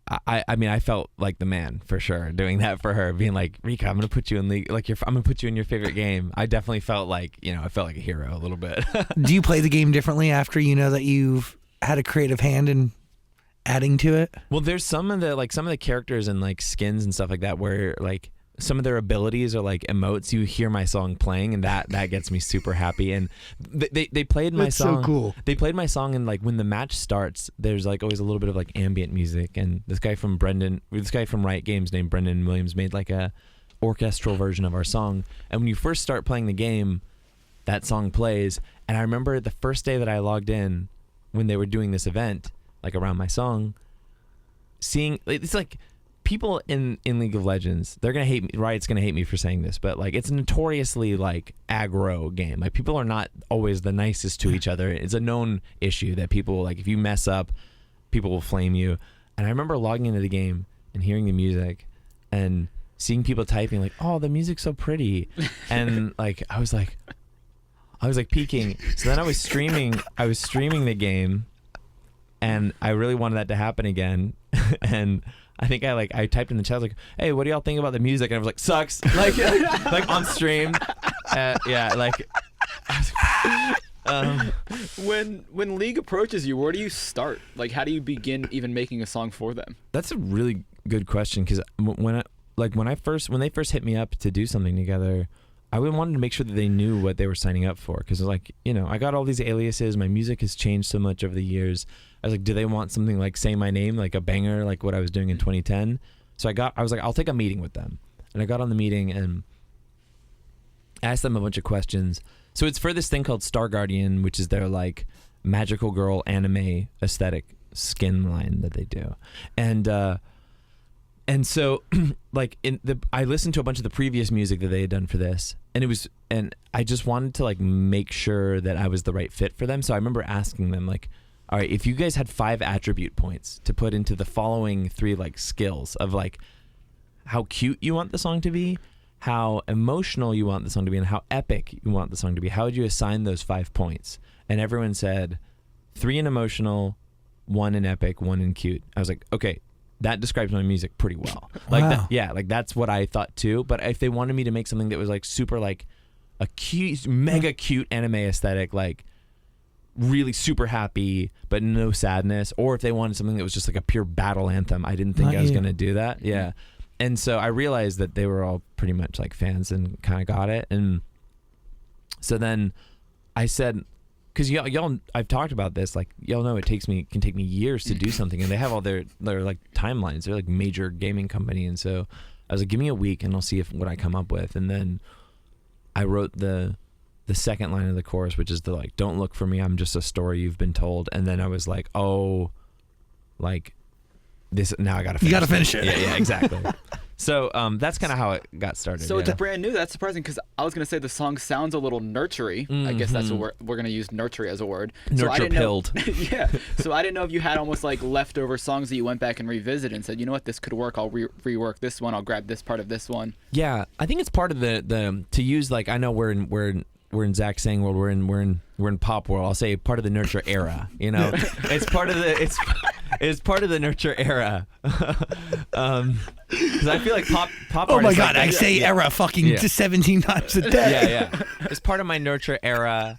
I mean, I felt like the man for sure doing that for her, being like, Rika, I'm gonna put you in League, like I'm gonna put you in your favorite game. I definitely felt like, I felt like a hero a little bit. Do you play the game differently after you know that you've had a creative hand in adding to it? Well, there's some of the characters and like skins and stuff like that where like some of their abilities are like emotes. You hear my song playing, and that gets me super happy. And they played my That's song. So cool. They played my song, and like when the match starts, there's like always a little bit of like ambient music. And this guy from Riot Games named Brendan Williams made like a orchestral version of our song. And when you first start playing the game, that song plays. And I remember the first day that I logged in when they were doing this event, like around my song, seeing it's like. People in League of Legends, they're gonna hate me. Riot's gonna hate me for saying this, but like it's a notoriously like aggro game. Like people are not always the nicest to each other. It's a known issue that people like if you mess up, people will flame you. And I remember logging into the game and hearing the music and seeing people typing like, "Oh, the music's so pretty," and like I was like peeking. So then I was streaming the game, and I really wanted that to happen again, and I think I typed in the chat, I was like, hey, what do y'all think about the music? And I was like, sucks. Like on stream. Yeah, like. When League approaches you, where do you start? Like, how do you begin even making a song for them? That's a really good question, because when they first hit me up to do something together, I wanted to make sure that they knew what they were signing up for, because like, you know, I got all these aliases, my music has changed so much over the years. I was like, do they want something like Say My Name, like a banger, like what I was doing in 2010? So I was like, I'll take a meeting with them. And I got on the meeting and asked them a bunch of questions. So it's for this thing called Star Guardian, which is their like magical girl anime aesthetic skin line that they do. And so like I listened to a bunch of the previous music that they had done for this, and I just wanted to like make sure that I was the right fit for them. So I remember asking them like, all right, if you guys had 5 attribute points to put into the following 3 like skills of like how cute you want the song to be, how emotional you want the song to be, and how epic you want the song to be, how would you assign those 5 points? And everyone said 3 in emotional, 1 in epic, 1 in cute. I was like, okay, that describes my music pretty well. Like Wow. like that's what I thought too. But if they wanted me to make something that was like super like a cute, mega cute anime aesthetic, like really super happy but no sadness, or if they wanted something that was just like a pure battle anthem, I didn't think I was gonna do that. Yeah. And so I realized that they were all pretty much like fans and kind of got it. And so then I said, because y'all, I've talked about this, like y'all know it can take me years to do something, and they have all their like timelines. They're like major gaming company, and so I was like, give me a week and I'll see what I come up with. And then I wrote the second line of the chorus, which is the like, don't look for me, I'm just a story you've been told. And then I was like, oh, like this, now I gotta finish. You gotta finish it. Yeah, exactly. So that's kind of how it got started. So it's brand new. That's surprising, because I was gonna say the song sounds a little nurtury. I guess that's what we're gonna use, nurtury as a word. Nurture-pilled. Yeah. So I didn't know if you had almost like leftover songs that you went back and revisited and said, you know what, this could work. I'll rework this one. I'll grab this part of this one. Yeah, I think it's part of the to use, like, I know we're in Zach saying world, we're in pop world. I'll say part of the nurture era. You know, it's part of the it's part of the nurture era. Because I feel like pop. Oh my artists, God, like, I say era fucking 17 times a day. Yeah. It's part of my nurture era.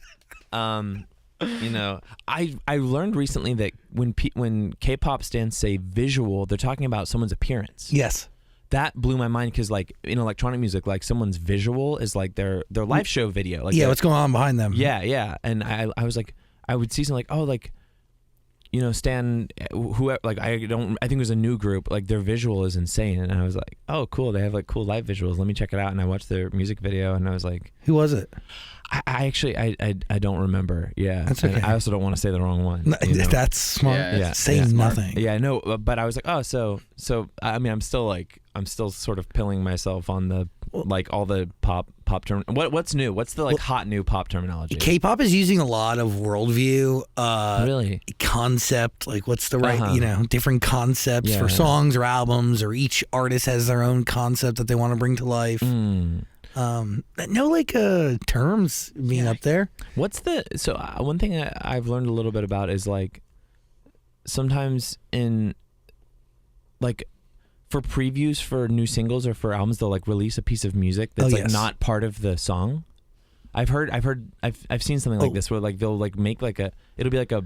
You know, I learned recently that when K-pop stans say visual, they're talking about someone's appearance. Yes. That blew my mind, because like in electronic music, like someone's visual is like their live show video. Like what's going on behind them? Yeah. And I was like, I would see something like, oh, like, you know, Stan, whoever, like I think it was a new group, like their visual is insane. And I was like, oh, cool, they have like cool live visuals. Let me check it out. And I watched their music video, and I was like, who was it? I actually I don't remember. Yeah, that's okay. And I also don't want to say the wrong one. That's smart. Yeah, saying nothing. Yeah, I know, but I was like, oh, so I mean, I'm still sort of pilling myself on the like all the pop term. What's new? What's the like hot new pop terminology? K-pop is using a lot of worldview, really concept. Like, what's the right, different concepts for songs or albums, or each artist has their own concept that they want to bring to life. No, like terms being up there. What's the one thing I've learned a little bit about is like sometimes in like for previews for new singles or for albums, they'll like release a piece of music that's like not part of the song. I've seen something like this where like they'll like make like it'll be like a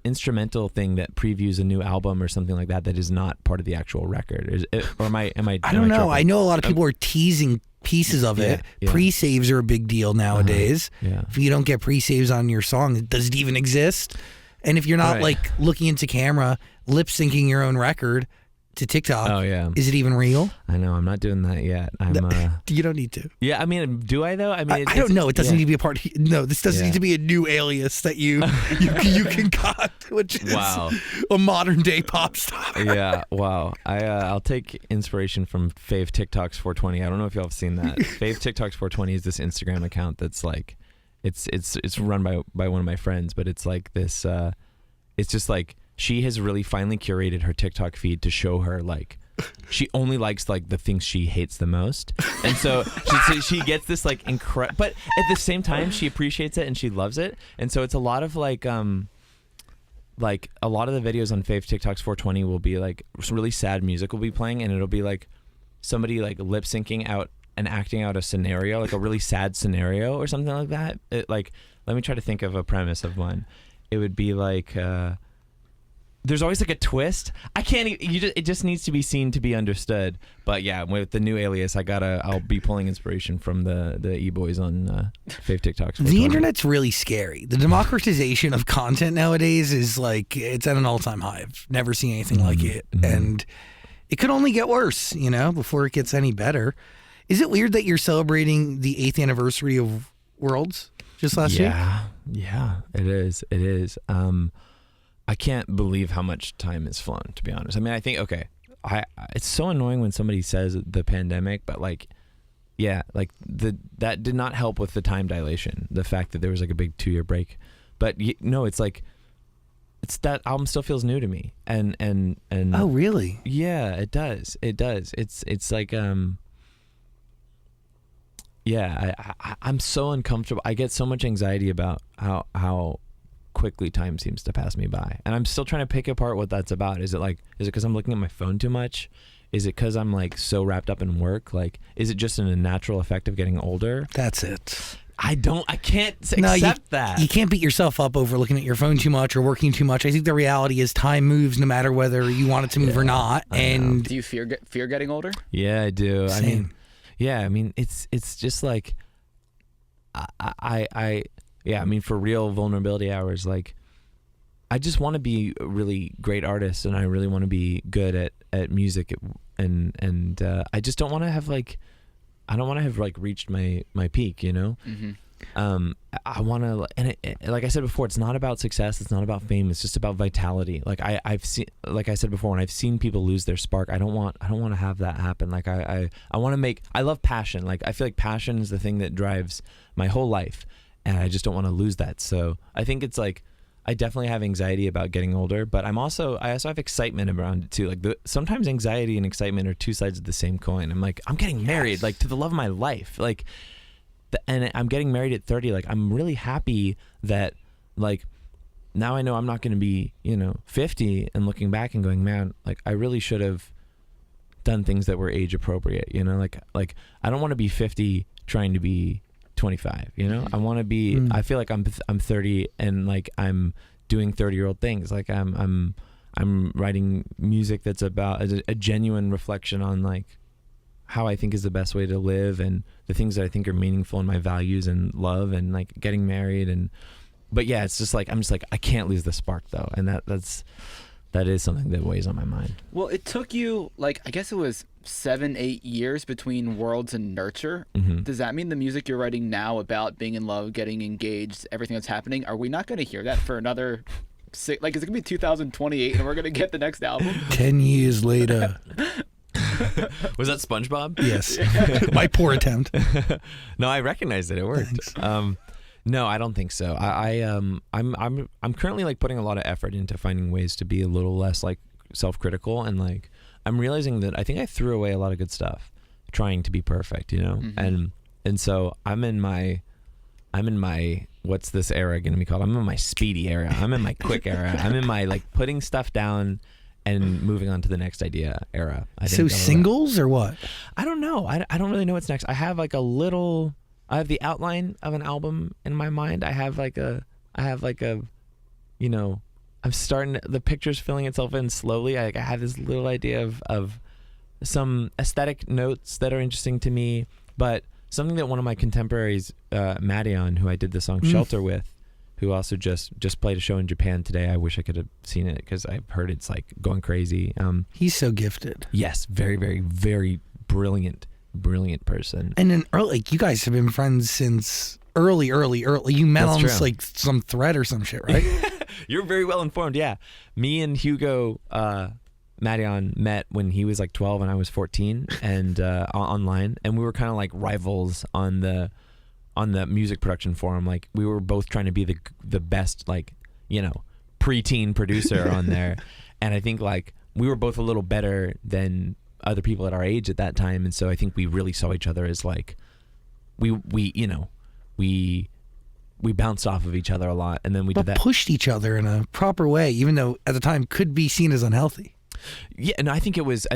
instrumental thing that previews a new album or something like that is not part of the actual record. Or am I I don't know. I know a lot of people are teasing pieces of it. Pre-saves are a big deal nowadays. If you don't get pre-saves on your song, does it even exist? And if you're not like looking into camera, lip syncing your own record to TikTok, is it even real? I know, I'm not doing that yet. You don't need to. Yeah, I mean, do I though? I mean, I don't know. It doesn't need to be a part. No, this doesn't need to be a new alias that you concoct, which is a modern day pop star. Yeah, wow. I'll take inspiration from Fave TikToks 420. I don't know if y'all have seen that. Fave TikToks 420 is this Instagram account that's like, it's run by one of my friends, but it's like this. It's just like, she has really finally curated her TikTok feed to show her like she only likes like the things she hates the most, and so she gets this like incredible, but at the same time she appreciates it and she loves it, and so it's a lot of like like a lot of the videos on Fave TikTok's 420 will be like some really sad music will be playing, and it'll be like somebody like lip syncing out and acting out a scenario, like a really sad scenario or something like that. Like, let me try to think of a premise of one. It would be like, there's always like a twist. I can't. It just needs to be seen to be understood. But yeah, with the new alias, I'll be pulling inspiration from the e-boys on Fave TikToks. The internet's really scary. The democratization of content nowadays is like, it's at an all-time high. I've never seen anything like it, and it could only get worse, before it gets any better. Is it weird that you're celebrating the 8th anniversary of Worlds just last week? Yeah, it is. It is. I can't believe how much time has flown, to be honest. I mean, I think, okay, it's so annoying when somebody says the pandemic, but like, yeah, like that did not help with the time dilation. The fact that there was like a big 2-year break, but no, it's like, that album still feels new to me. And oh, really? Yeah, it does. It does. It's like, yeah, I'm so uncomfortable. I get so much anxiety about how quickly time seems to pass me by, and I'm still trying to pick apart what that's about. Is it because I'm looking at my phone too much? Is it because I'm like so wrapped up in work? Like, is it just a natural effect of getting older? That's it. I can't accept that. You can't beat yourself up over looking at your phone too much or working too much. I think the reality is time moves no matter whether you want it to move or not. And do you fear getting older? Yeah, I do. Same. I mean, it's just like, yeah, I mean, for real vulnerability hours, like, I just want to be a really great artist, and I really want to be good at music, and I just don't want to have like, I don't want to have like reached my peak, Mm-hmm. I want to, and like I said before, it's not about success, it's not about fame, it's just about vitality. Like I've seen, like I said before, when I've seen people lose their spark, I don't want to have that happen. Like I want to make, I love passion. Like I feel like passion is the thing that drives my whole life, and I just don't want to lose that. So I think it's like, I definitely have anxiety about getting older, but I also have excitement around it too. Like sometimes anxiety and excitement are two sides of the same coin. I'm like, I'm getting married, like to the love of my life. Like, and I'm getting married at 30. Like, I'm really happy that, like, now I know I'm not going to be, 50 and looking back and going, man, like I really should have done things that were age appropriate, like I don't want to be 50 trying to be 25, I want to be, I feel like I'm 30 and like I'm doing 30-year-old things. Like I'm writing music that's about a genuine reflection on like how I think is the best way to live and the things that I think are meaningful in my values and love and like getting married. But yeah, it's just like, I'm just like, I can't lose the spark though. And that is something that weighs on my mind. Well, it took you like, I guess it was 7-8 years between Worlds and Nurture. Mm-hmm. Does that mean the music you're writing now about being in love, getting engaged, everything that's happening, are we not going to hear that for another like, is it going to be 2028 and we're going to get the next album? 10 years later. Was that SpongeBob? Yes. My poor attempt. No, I recognized it. It worked. No, I don't think so. I'm currently like putting a lot of effort into finding ways to be a little less like self-critical, and like I'm realizing that I think I threw away a lot of good stuff trying to be perfect, Mm-hmm. And so I'm in my what's this era going to be called? I'm in my speedy era. I'm in my quick era. I'm in my like putting stuff down and moving on to the next idea era. I think so singles or what? I don't know. I don't really know what's next. I have the outline of an album in my mind. I'm starting, the picture's filling itself in slowly. I have this little idea of some aesthetic notes that are interesting to me, but something that one of my contemporaries, Madeon, who I did the song Shelter with, who also just played a show in Japan today. I wish I could have seen it because I've heard it's like going crazy. He's so gifted. Yes, very, very, very brilliant person. And then you guys have been friends since early. You met That's on true. like some thread or some shit, right? You're very well informed. Yeah, me and Hugo Madeon met when he was like 12 and I was 14, and online, and we were kind of like rivals on the music production forum. Like we were both trying to be the best, like, preteen producer on there, and I think like we were both a little better than other people at our age at that time, and so I think we really saw each other as like we we bounced off of each other a lot, and then we but did that. pushed each other in a proper way, even though at the time could be seen as unhealthy. Yeah, and I think it was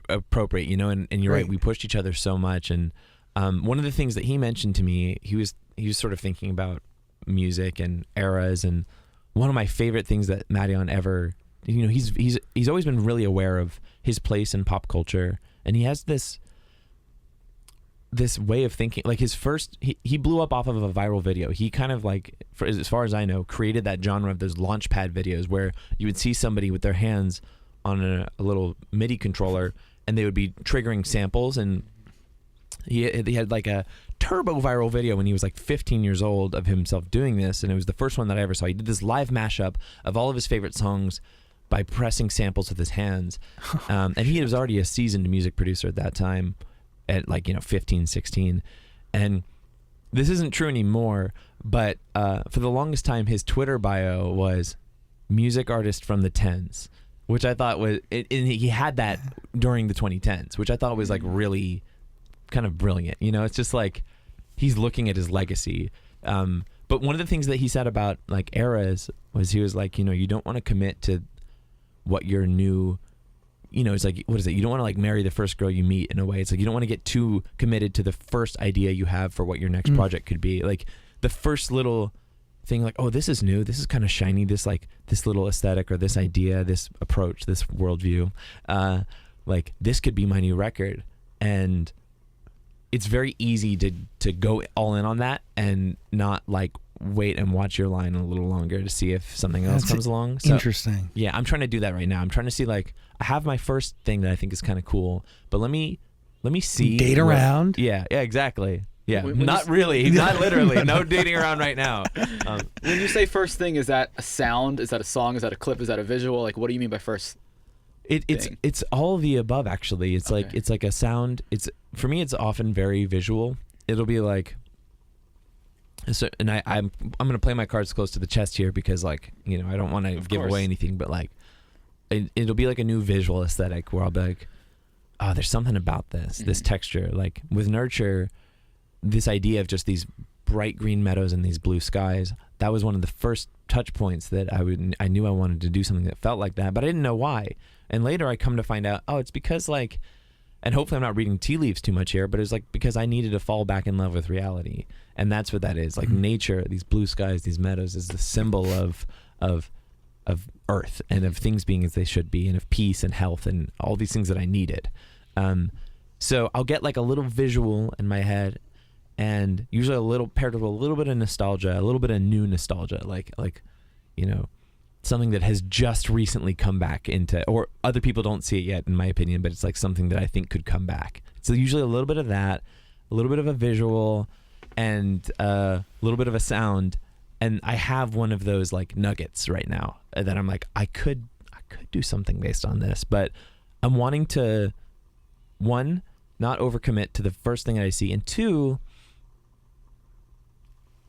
appropriate, you know, and you're right. We pushed each other so much, and one of the things that he mentioned to me, he was sort of thinking about music and eras, and one of my favorite things that Madeon ever, you know, he's always been really aware of his place in pop culture, and he has this way of thinking. Like his first, he blew up off of a viral video. He kind of like, as far as I know, created that genre of those launchpad videos where you would see somebody with their hands on a little MIDI controller, and they would be triggering samples. And he had like a turbo viral video when he was like 15 years old of himself doing this, and it was the first one that I ever saw. He did this live mashup of all of his favorite songs by pressing samples with his hands. And he was already a seasoned music producer at that time, at like, you know, 15, 16. And this isn't true anymore, but for the longest time, his Twitter bio was music artist from the 10s, which I thought was, and he had that during the 2010s, which I thought was like really kind of brilliant. You know, it's just like he's looking at his legacy. But one of the things that he said about like eras was, he was like, you know, you don't want to commit to what your new, you know, it's like, what is it? You don't want to like marry the first girl you meet, in a way. It's like you don't want to get too committed to the first idea you have for what your next project could be. Like the first little thing, like, oh, this is new, this is kind of shiny, this like this little aesthetic or this idea, this approach, this worldview, like this could be my new record. And it's very easy to go all in on that and not like wait and watch your line a little longer to see if something else comes along. So, interesting. Yeah, I'm trying to do that right now. I'm trying to see, like, I have my first thing that I think is kind of cool, but let me see. Date around. Yeah, exactly. Yeah, When not really, not literally. No dating around right now. When you say first thing, is that a sound? Is that a song? Is that a clip? Is that a visual? Like, what do you mean by first? It's all of the above, actually. It's like it's like a sound. It's, for me, it's often very visual. It'll be like, so, and I'm gonna play my cards close to the chest here, because, like, you know, I don't want to give away anything, but like it'll be like a new visual aesthetic where I'll be like, oh, there's something about this texture. Like with Nurture, this idea of just these bright green meadows and these blue skies, that was one of the first touch points that I knew I wanted to do something that felt like that, but I didn't know why. And later I come to find out, oh, it's because, like, and hopefully I'm not reading tea leaves too much here, but it's like because I needed to fall back in love with reality. And that's what that is. Like nature, these blue skies, these meadows, is the symbol of earth and of things being as they should be, and of peace and health and all these things that I needed. So I'll get like a little visual in my head, and usually a little paired with a little bit of nostalgia, a little bit of new nostalgia, like, you know, something that has just recently come back into, or other people don't see it yet, in my opinion, but it's like something that I think could come back. So usually a little bit of that, a little bit of a visual, and a little bit of a sound. And I have one of those like nuggets right now that I'm like, I could do something based on this, but I'm wanting to, one, not overcommit to the first thing that I see, and two,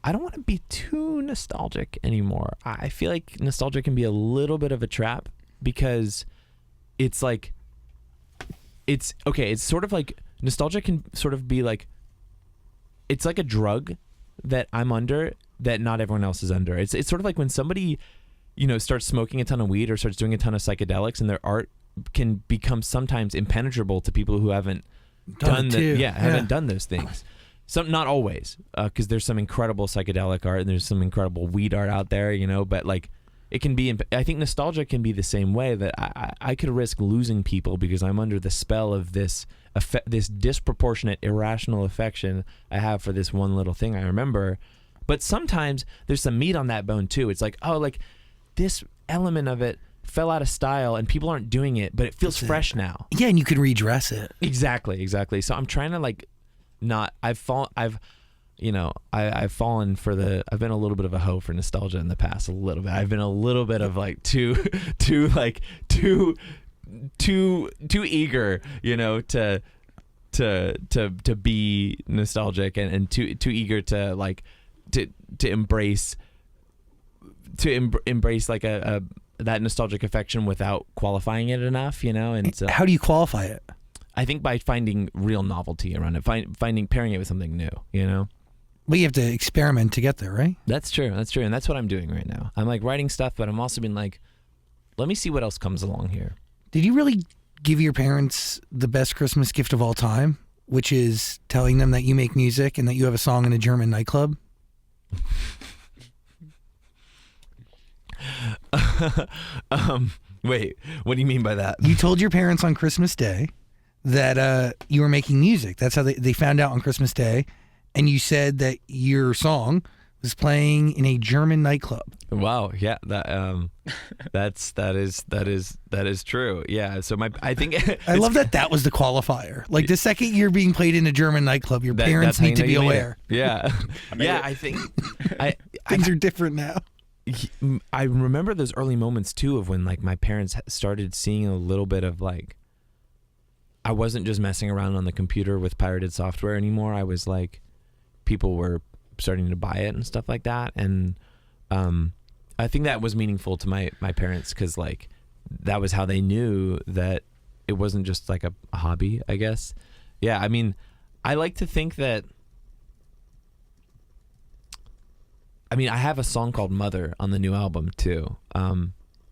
I don't want to be too nostalgic anymore. I feel like nostalgia can be a little bit of a trap, because it's like, it's sort of like, nostalgia can sort of be like, it's like a drug that I'm under that not everyone else is under. It's sort of like when somebody, you know, starts smoking a ton of weed or starts doing a ton of psychedelics, and their art can become sometimes impenetrable to people who haven't done those things. Some, not always, because there's some incredible psychedelic art and there's some incredible weed art out there, you know, but like it can be, I think nostalgia can be the same way, that I could risk losing people because I'm under the spell of this disproportionate, irrational affection I have for this one little thing I remember. But sometimes there's some meat on that bone too. It's like, oh, like this element of it fell out of style and people aren't doing it, but it feels fresh now. Yeah, and you can redress it. Exactly. So I'm trying to like, I've fallen for I've been a little bit of a hoe for nostalgia in the past, a little bit. I've been a little bit of like too eager, you know, to be nostalgic and too eager to like to embrace like a that nostalgic affection without qualifying it enough, you know. And so, how do you qualify it? I think by finding real novelty around it, pairing it with something new, you know? But you have to experiment to get there, right? That's true. That's true. And that's what I'm doing right now. I'm like writing stuff, but I'm also being like, let me see what else comes along here. Did you really give your parents the best Christmas gift of all time, which is telling them that you make music and that you have a song in a German nightclub? Wait, what do you mean by that? You told your parents on Christmas Day that you were making music. That's how they found out on Christmas Day. And you said that your song was playing in a German nightclub. Wow, yeah, that is true. Yeah, so I think I love that was the qualifier. Like the second you're being played in a German nightclub, your parents need to be aware. Yeah, yeah, I think things are different now. I remember those early moments too of when like my parents started seeing a little bit of like, I wasn't just messing around on the computer with pirated software anymore. I was like, people were starting to buy it and stuff like that. And I think that was meaningful to my parents because like that was how they knew that it wasn't just like a hobby, I guess. Yeah, I mean, I like to think that, I mean, I have a song called Mother on the new album too.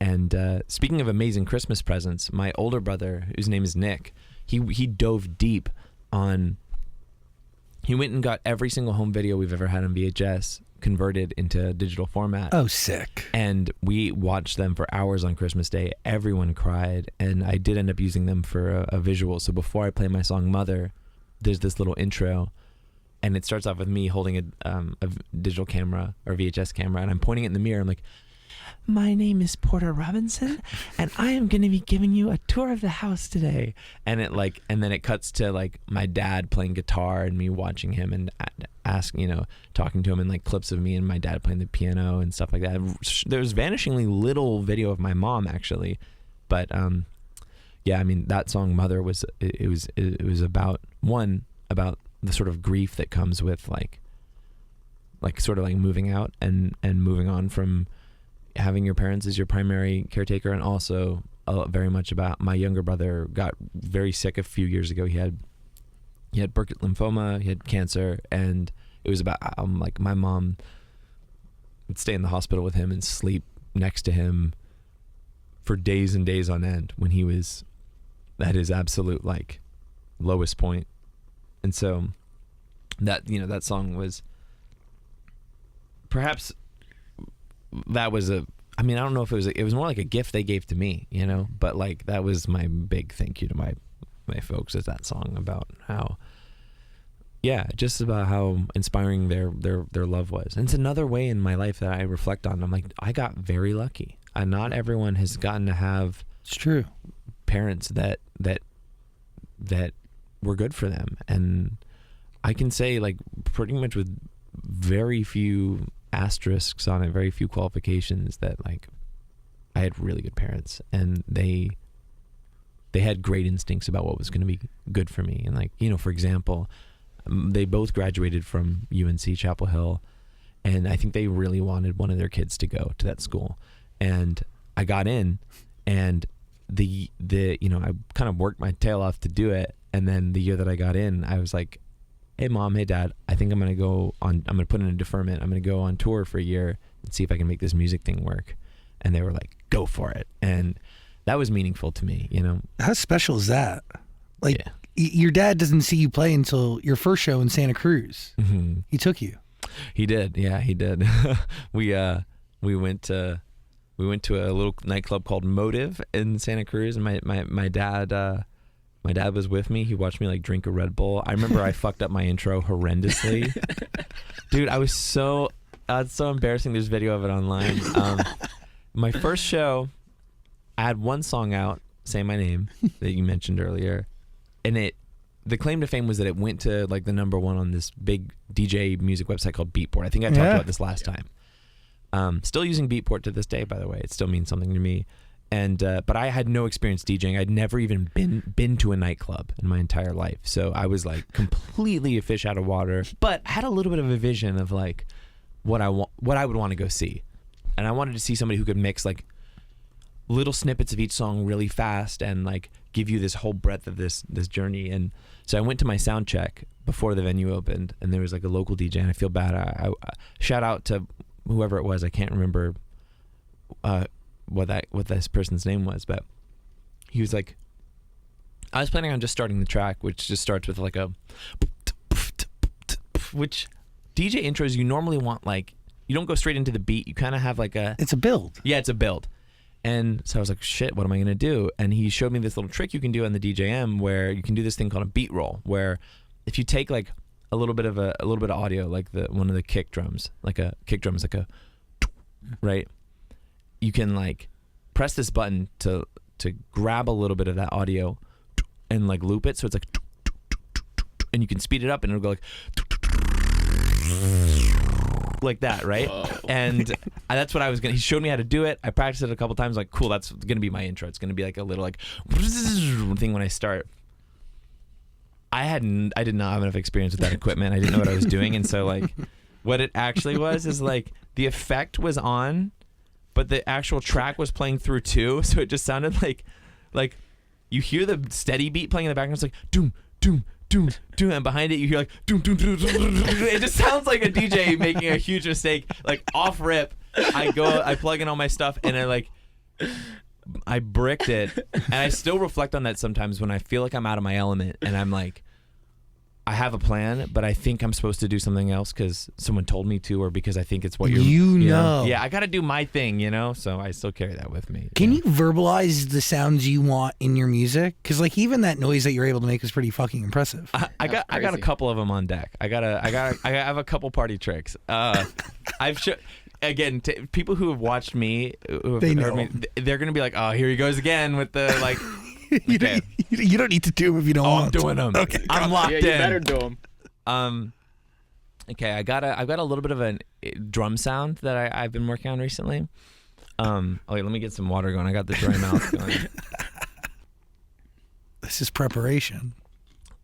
And speaking of amazing Christmas presents, my older brother, whose name is Nick, he dove deep on, he went and got every single home video we've ever had on VHS converted into digital format. Oh, sick. And we watched them for hours on Christmas Day. Everyone cried. And I did end up using them for a visual. So before I play my song Mother, there's this little intro. And it starts off with me holding a digital camera or VHS camera, and I'm pointing it in the mirror. I'm like, my name is Porter Robinson, and I am going to be giving you a tour of the house today. And then it cuts to like my dad playing guitar and me watching him and talking to him, and like clips of me and my dad playing the piano and stuff like that. There's vanishingly little video of my mom actually, but yeah, I mean that song Mother was about the sort of grief that comes with like sort of like moving out and moving on from having your parents as your primary caretaker, and also very much about my younger brother got very sick a few years ago. He had Burkitt lymphoma, he had cancer, and it was about like my mom would stay in the hospital with him and sleep next to him for days and days on end when he was at his absolute like lowest point. And so that, that song was perhaps, that was I don't know if it was more like a gift they gave to me, but like that was my big thank you to my folks, is that song about how, just about how inspiring their love was. And it's another way in my life that I reflect on. I'm like, I got very lucky. Not everyone has gotten to have, it's true, parents that were good for them. And I can say like pretty much with very few asterisks on it, very few qualifications, that like I had really good parents, and they had great instincts about what was going to be good for me. And like, for example, they both graduated from UNC Chapel Hill, and I think they really wanted one of their kids to go to that school. And I got in, and I kind of worked my tail off to do it. And then the year that I got in, I was like, hey mom, hey dad, I think I'm going to put in a deferment. I'm going to go on tour for a year and see if I can make this music thing work. And they were like, go for it. And that was meaningful to me, How special is that? Like, your dad doesn't see you play until your first show in Santa Cruz. Mm-hmm. He took you. He did. Yeah, he did. We went to a little nightclub called Motive in Santa Cruz, and my dad was with me. He watched me like drink a Red Bull. I remember I fucked up my intro horrendously. Dude, I was so, it's so embarrassing. There's video of it online. My first show, I had one song out, Say My Name, that you mentioned earlier. And the claim to fame was that it went to like the number one on this big DJ music website called Beatport. I think I talked about this last time. Still using Beatport to this day, by the way. It still means something to me. And but I had no experience DJing. I'd never even been to a nightclub in my entire life. So I was like completely a fish out of water, but I had a little bit of a vision of like what I would want to go see. And I wanted to see somebody who could mix like little snippets of each song really fast and like give you this whole breadth of this journey. And so I went to my sound check before the venue opened, and there was like a local DJ, and I feel bad. I shout out to whoever it was. I can't remember what this person's name was, but he was like, I was planning on just starting the track, which just starts with like a, which DJ intros you normally want, like, you don't go straight into the beat. You kind of have like a, it's a build. Yeah, it's a build. And so I was like, shit, what am I going to do? And he showed me this little trick you can do on the DJM where you can do this thing called a beat roll, where if you take like a little bit of audio, like one of the kick drums, like a kick drum is like a, right? You can like press this button to grab a little bit of that audio and like loop it. So it's like, and you can speed it up and it'll go like that, right? Whoa. And that's what I was gonna. He showed me how to do it. I practiced it a couple times. Like, cool, that's gonna be my intro. It's gonna be like a little like thing when I start. I did not have enough experience with that equipment. I didn't know what I was doing, and so like, what it actually was is like the effect was on, but the actual track was playing through too. So it just sounded like you hear the steady beat playing in the background. It's like doom doom. Doom, doom, and behind it you hear like doom, doom, doom, doom, doom, doom. It just sounds like a DJ making a huge mistake. Like off rip, I plug in all my stuff and I bricked it. And I still reflect on that sometimes when I feel like I'm out of my element and I'm like, I have a plan, but I think I'm supposed to do something else because someone told me to, or because I think it's what you know. Yeah, I got to do my thing, So I still carry that with me. Can you verbalize the sounds you want in your music? Because like even that noise that you're able to make is pretty fucking impressive. I got a couple of them on deck. I have a couple party tricks. Again, people who have watched me, who have heard me, they're gonna be like, "Oh, here he goes again with the like." You don't need to do them if you don't want. I'm doing them. Okay, I'm locked in. You better do them. Okay, I've got a little bit of a drum sound that I've been working on recently. Wait, let me get some water going. I got the dry mouth going. This is preparation.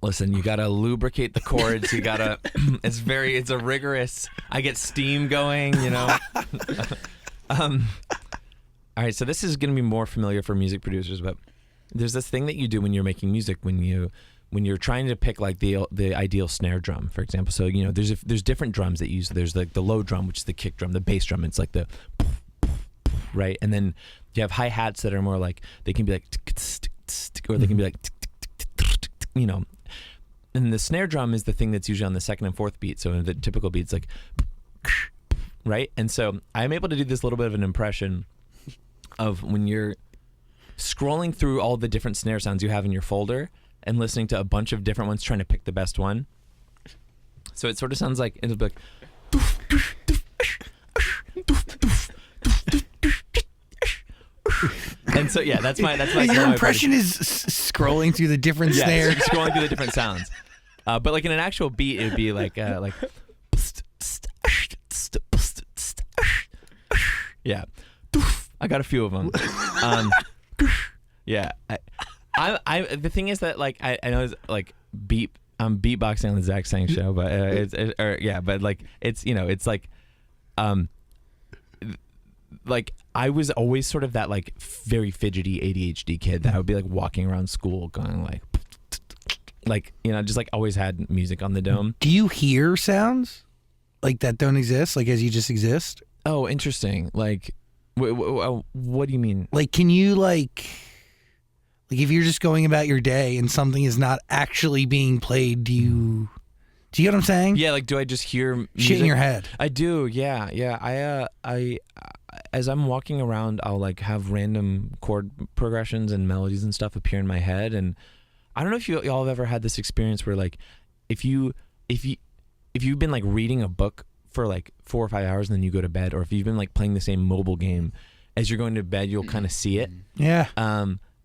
Listen, you gotta lubricate the chords. You gotta. It's a rigorous. I get steam going. All right, so this is gonna be more familiar for music producers, but there's this thing that you do when you're making music when you're trying to pick like the ideal snare drum, for example. So there's different drums that you use. There's like the low drum, which is the kick drum, the bass drum. It's like the right, and then you have hi hats that are more like they can be like or they can be like And the snare drum is the thing that's usually on the second and fourth beat. So in the typical beats like right, and so I'm able to do this little bit of an impression of when you're scrolling through all the different snare sounds you have in your folder and listening to a bunch of different ones trying to pick the best one. So it sort of sounds like it'll be like and so yeah, that's my your impression is scrolling through the different snares. Scrolling through the different sounds. But like in an actual beat it'd be like yeah. I got a few of them. Yeah, I the thing is that like I know it's like I'm beatboxing on the Zach Sang show, but but like it's it's like I was always sort of that like very fidgety ADHD kid that I would be like walking around school going like just like always had music on the dome. Do you hear sounds like that don't exist, like as you just exist? Oh, interesting. Like what do you mean? Like, can you like if you're just going about your day and something is not actually being played, do you get what I'm saying? Yeah, like do I just hear music? Shit in your head? I do. Yeah. I as I'm walking around, I'll like have random chord progressions and melodies and stuff appear in my head, and I don't know if y'all have ever had this experience where like if you've been like reading a book for like 4 or 5 hours and then you go to bed, or if you've been like playing the same mobile game as you're going to bed, you'll kind of see it. Yeah.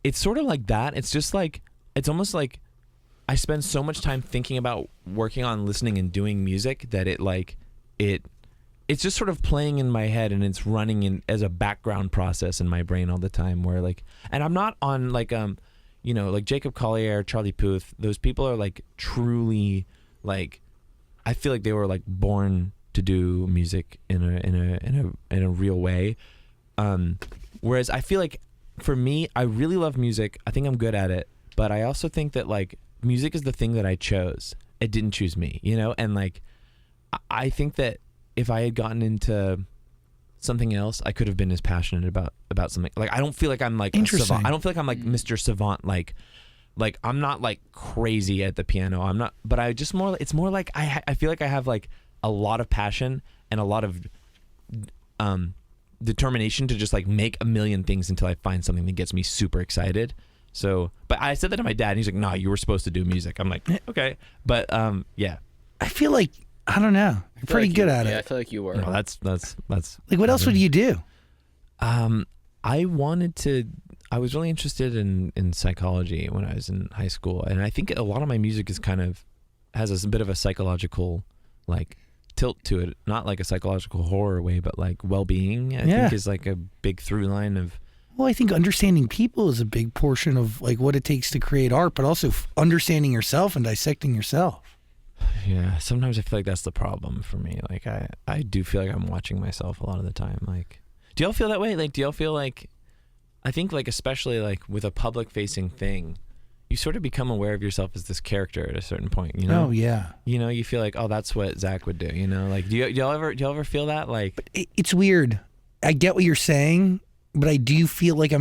It's sort of like that. It's just like, it's almost like I spend so much time thinking about working on listening and doing music that it's just sort of playing in my head and it's running in as a background process in my brain all the time where like, and I'm not on like, like Jacob Collier, Charlie Puth, those people are like truly like, I feel like they were like born to do music in a real way. Whereas I feel like for me, I really love music. I think I'm good at it, but I also think that like music is the thing that I chose. it didn't choose me, you know? And like, I think that if I had gotten into something else, I could have been as passionate about something. Like, I don't feel like I'm like a savant. I don't feel like I'm like Mr. Savant. Like I'm not like crazy at the piano. I'm not, but it's more like I feel like I have like a lot of passion and a lot of determination to just like make a million things until I find something that gets me super excited. So, but I said that to my dad and he's like, "No, you were supposed to do music." I'm like, "Okay." But yeah. I feel like, I don't know, you're pretty good at it. Yeah, I feel like you were. No, that's like, what else would you do? I was really interested in psychology when I was in high school, and I think a lot of my music is kind of has a bit of a psychological like tilt to it, not like a psychological horror way, but like well-being. I think is like a big through line of. Well, I think understanding people is a big portion of like what it takes to create art, but also understanding yourself and dissecting yourself. Yeah, sometimes I feel like that's the problem for me. Like I do feel like I'm watching myself a lot of the time. Like, do y'all feel that way? Like, do y'all feel like, I think like especially like with a public facing thing, you sort of become aware of yourself as this character at a certain point, you know? Oh yeah. You know, you feel like, oh, that's what Zach would do, you know? Like, do y'all ever feel that? Like, but it's weird. I get what you're saying, but I do feel like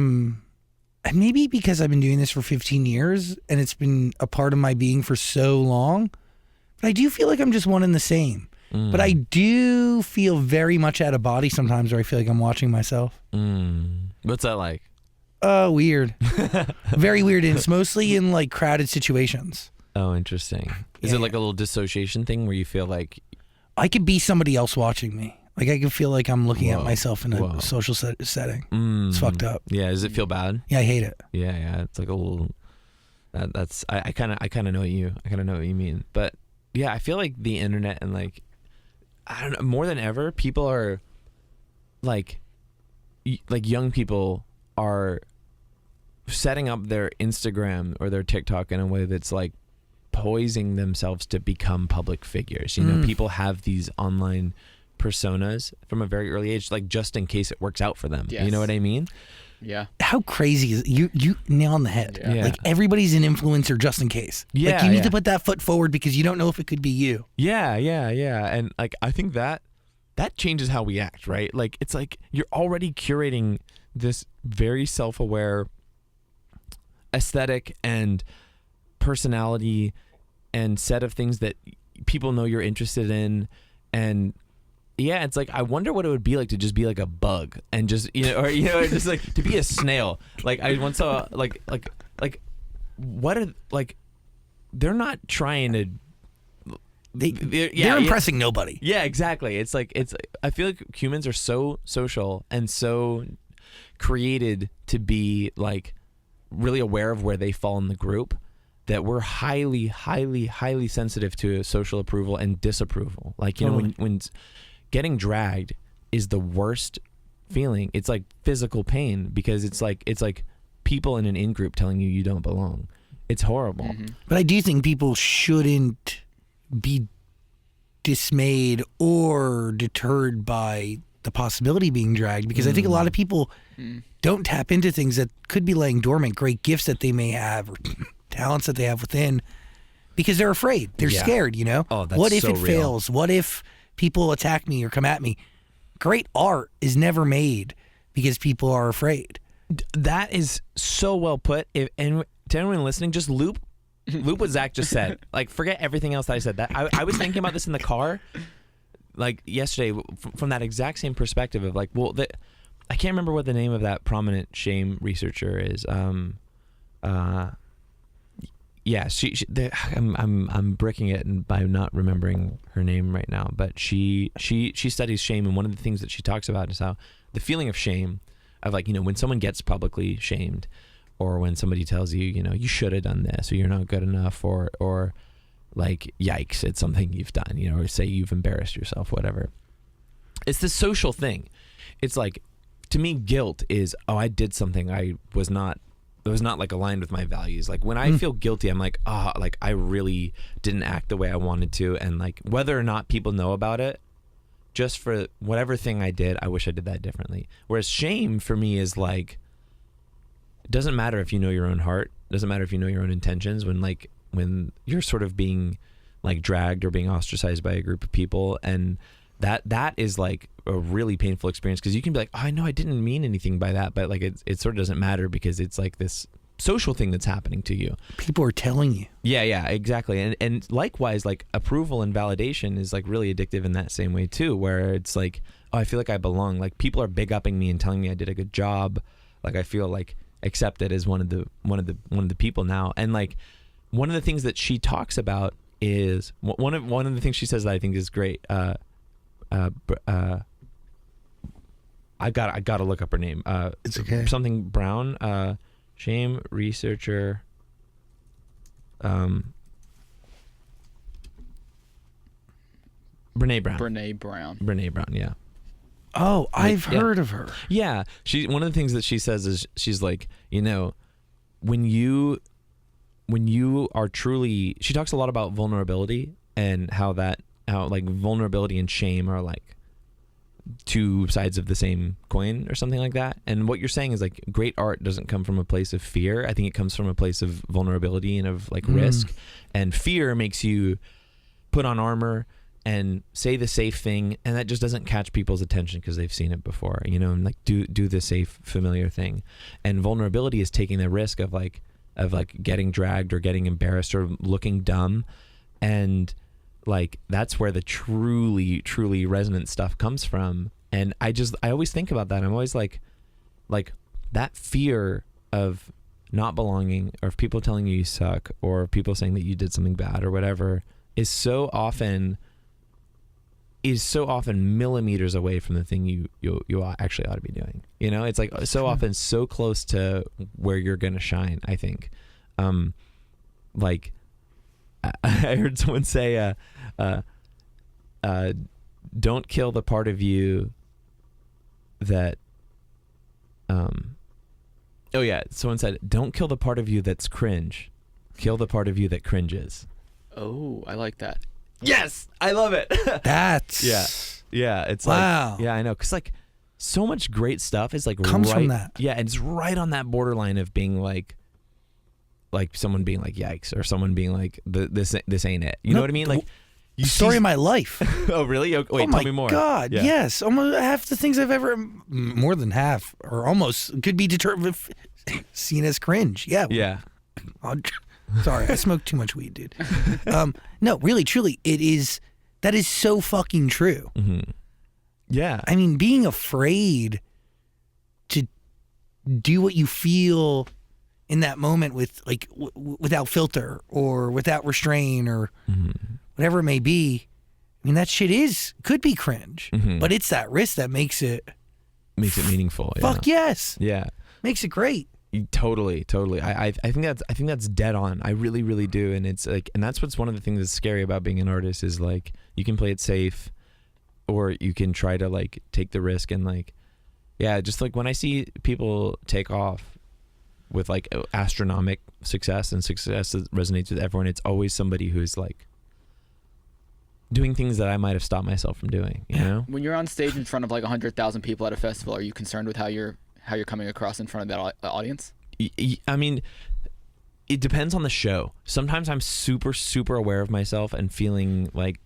maybe because I've been doing this for 15 years and it's been a part of my being for so long, but I do feel like I'm just one and the same. But I do feel very much out of body sometimes where I feel like I'm watching myself. What's that like? Weird. Very weird. And it's mostly in like crowded situations. Oh, interesting. Is it like a little dissociation thing where you feel like I could be somebody else watching me? Like I can feel like I'm looking at myself in a social setting. It's fucked up. Yeah. Does it feel bad? Yeah, I hate it. Yeah. It's like a little. I kind of know what you mean. But yeah, I feel like the internet and like, I don't know, more than ever, people are like young people are setting up their Instagram or their TikTok in a way that's like poising themselves to become public figures. You know, people have these online personas from a very early age, like just in case it works out for them. Yes. You know what I mean? Yeah. How crazy is it? You nail on the head. Yeah. Like everybody's an influencer just in case. Yeah, like you need to put that foot forward because you don't know if it could be you. Yeah. And like I think that changes how we act, right? Like it's like you're already curating this very self-aware aesthetic and personality and set of things that people know you're interested in. And yeah, it's like I wonder what it would be like to just be like a bug and just or just like to be a snail. Like I once saw like what are like they're not trying to they're impressing nobody. Yeah, exactly. It's like I feel like humans are so social and so created to be like really aware of where they fall in the group that we're highly sensitive to social approval and disapproval. Like, you know, when getting dragged is the worst feeling. It's like physical pain because it's like people in an in-group telling you don't belong. It's horrible. Mm-hmm. But I do think people shouldn't be dismayed or deterred by the possibility of being dragged because I think a lot of people don't tap into things that could be laying dormant, great gifts that they may have or talents that they have within because they're afraid. They're scared, you know? Oh, that's what if so it real. fails? What if people attack me or come at me? Great art is never made because people are afraid. That is so well put. And to anyone listening, just loop what Zach just said. Like, forget everything else that I said. That I was thinking about this in the car, like yesterday, from that exact same perspective of like, well, I can't remember what the name of that prominent shame researcher is. Yeah, I'm bricking it by not remembering her name right now. But she studies shame, and one of the things that she talks about is how the feeling of shame, of like, you know, when someone gets publicly shamed, or when somebody tells you, you know, you should have done this, or you're not good enough, or like, yikes, it's something you've done, you know, or say you've embarrassed yourself, whatever. It's this social thing. It's like, to me, guilt is, oh, I did something it was not like aligned with my values. Like when I feel guilty, I'm like, like I really didn't act the way I wanted to. And like whether or not people know about it, just for whatever thing I did, I wish I did that differently. Whereas shame for me is like, it doesn't matter if you know your own heart. It doesn't matter if you know your own intentions when you're sort of being like dragged or being ostracized by a group of people, and that is like a really painful experience, because you can be like, oh, I know I didn't mean anything by that, but like it sort of doesn't matter because it's like this social thing that's happening to you. People are telling you. Yeah, exactly. And likewise, like approval and validation is like really addictive in that same way too, where it's like, oh, I feel like I belong. Like people are big upping me and telling me I did a good job. Like I feel like accepted as one of the people now. And like one of the things that she talks about is one of the things she says that I think is great. I gotta look up her name. It's okay. Something Brown. Shame researcher. Brene Brown. Yeah. Oh, I've heard of her. Yeah. One of the things that she says is she's like, when you are truly, she talks a lot about vulnerability and how like vulnerability and shame are like two sides of the same coin or something like that. And what you're saying is like great art doesn't come from a place of fear. I think it comes from a place of vulnerability and of like risk. And fear makes you put on armor and say the safe thing, and that just doesn't catch people's attention because they've seen it before, and like do the safe familiar thing. And vulnerability is taking the risk of getting dragged or getting embarrassed or looking dumb, and like that's where the truly resonant stuff comes from. And I always think about that. I'm always like that fear of not belonging, or of people telling you suck, or people saying that you did something bad or whatever, is so often millimeters away from the thing you actually ought to be doing. It's like so often so close to where you're gonna shine, I think. Like I heard someone say, don't kill the part of you that, someone said, don't kill the part of you that's cringe, kill the part of you that cringes. Oh, I like that. Yes, I love it. That's yeah. It's wow. Like, yeah, I know, because like so much great stuff is like comes from that. Yeah, and it's right on that borderline of being like someone being like yikes, or someone being like this ain't it. You know what I mean? Like story of my life. Oh really? Wait, tell me more. Oh my God, yeah. Yes. Almost half the things I've ever, more than half, or almost, could be determined seen as cringe. Yeah. Yeah. Sorry, I smoked too much weed, dude. No, really, truly, that is so fucking true. Mm-hmm. Yeah. I mean, being afraid to do what you feel in that moment with like without filter or without restraint or whatever it may be. I mean, that shit could be cringe, but it's that risk that makes it meaningful. Fuck yes. Yeah. Makes it great. Totally. I think that's dead on. I really, really do. And it's like, and that's what's one of the things that's scary about being an artist is like, you can play it safe, or you can try to like take the risk. And like, yeah, just like when I see people take off with like astronomical success and success that resonates with everyone, it's always somebody who's like doing things that I might have stopped myself from doing, you know? When you're on stage in front of like 100,000 people at a festival, are you concerned with how you're coming across in front of that audience? I mean, it depends on the show. Sometimes I'm super, super aware of myself and feeling like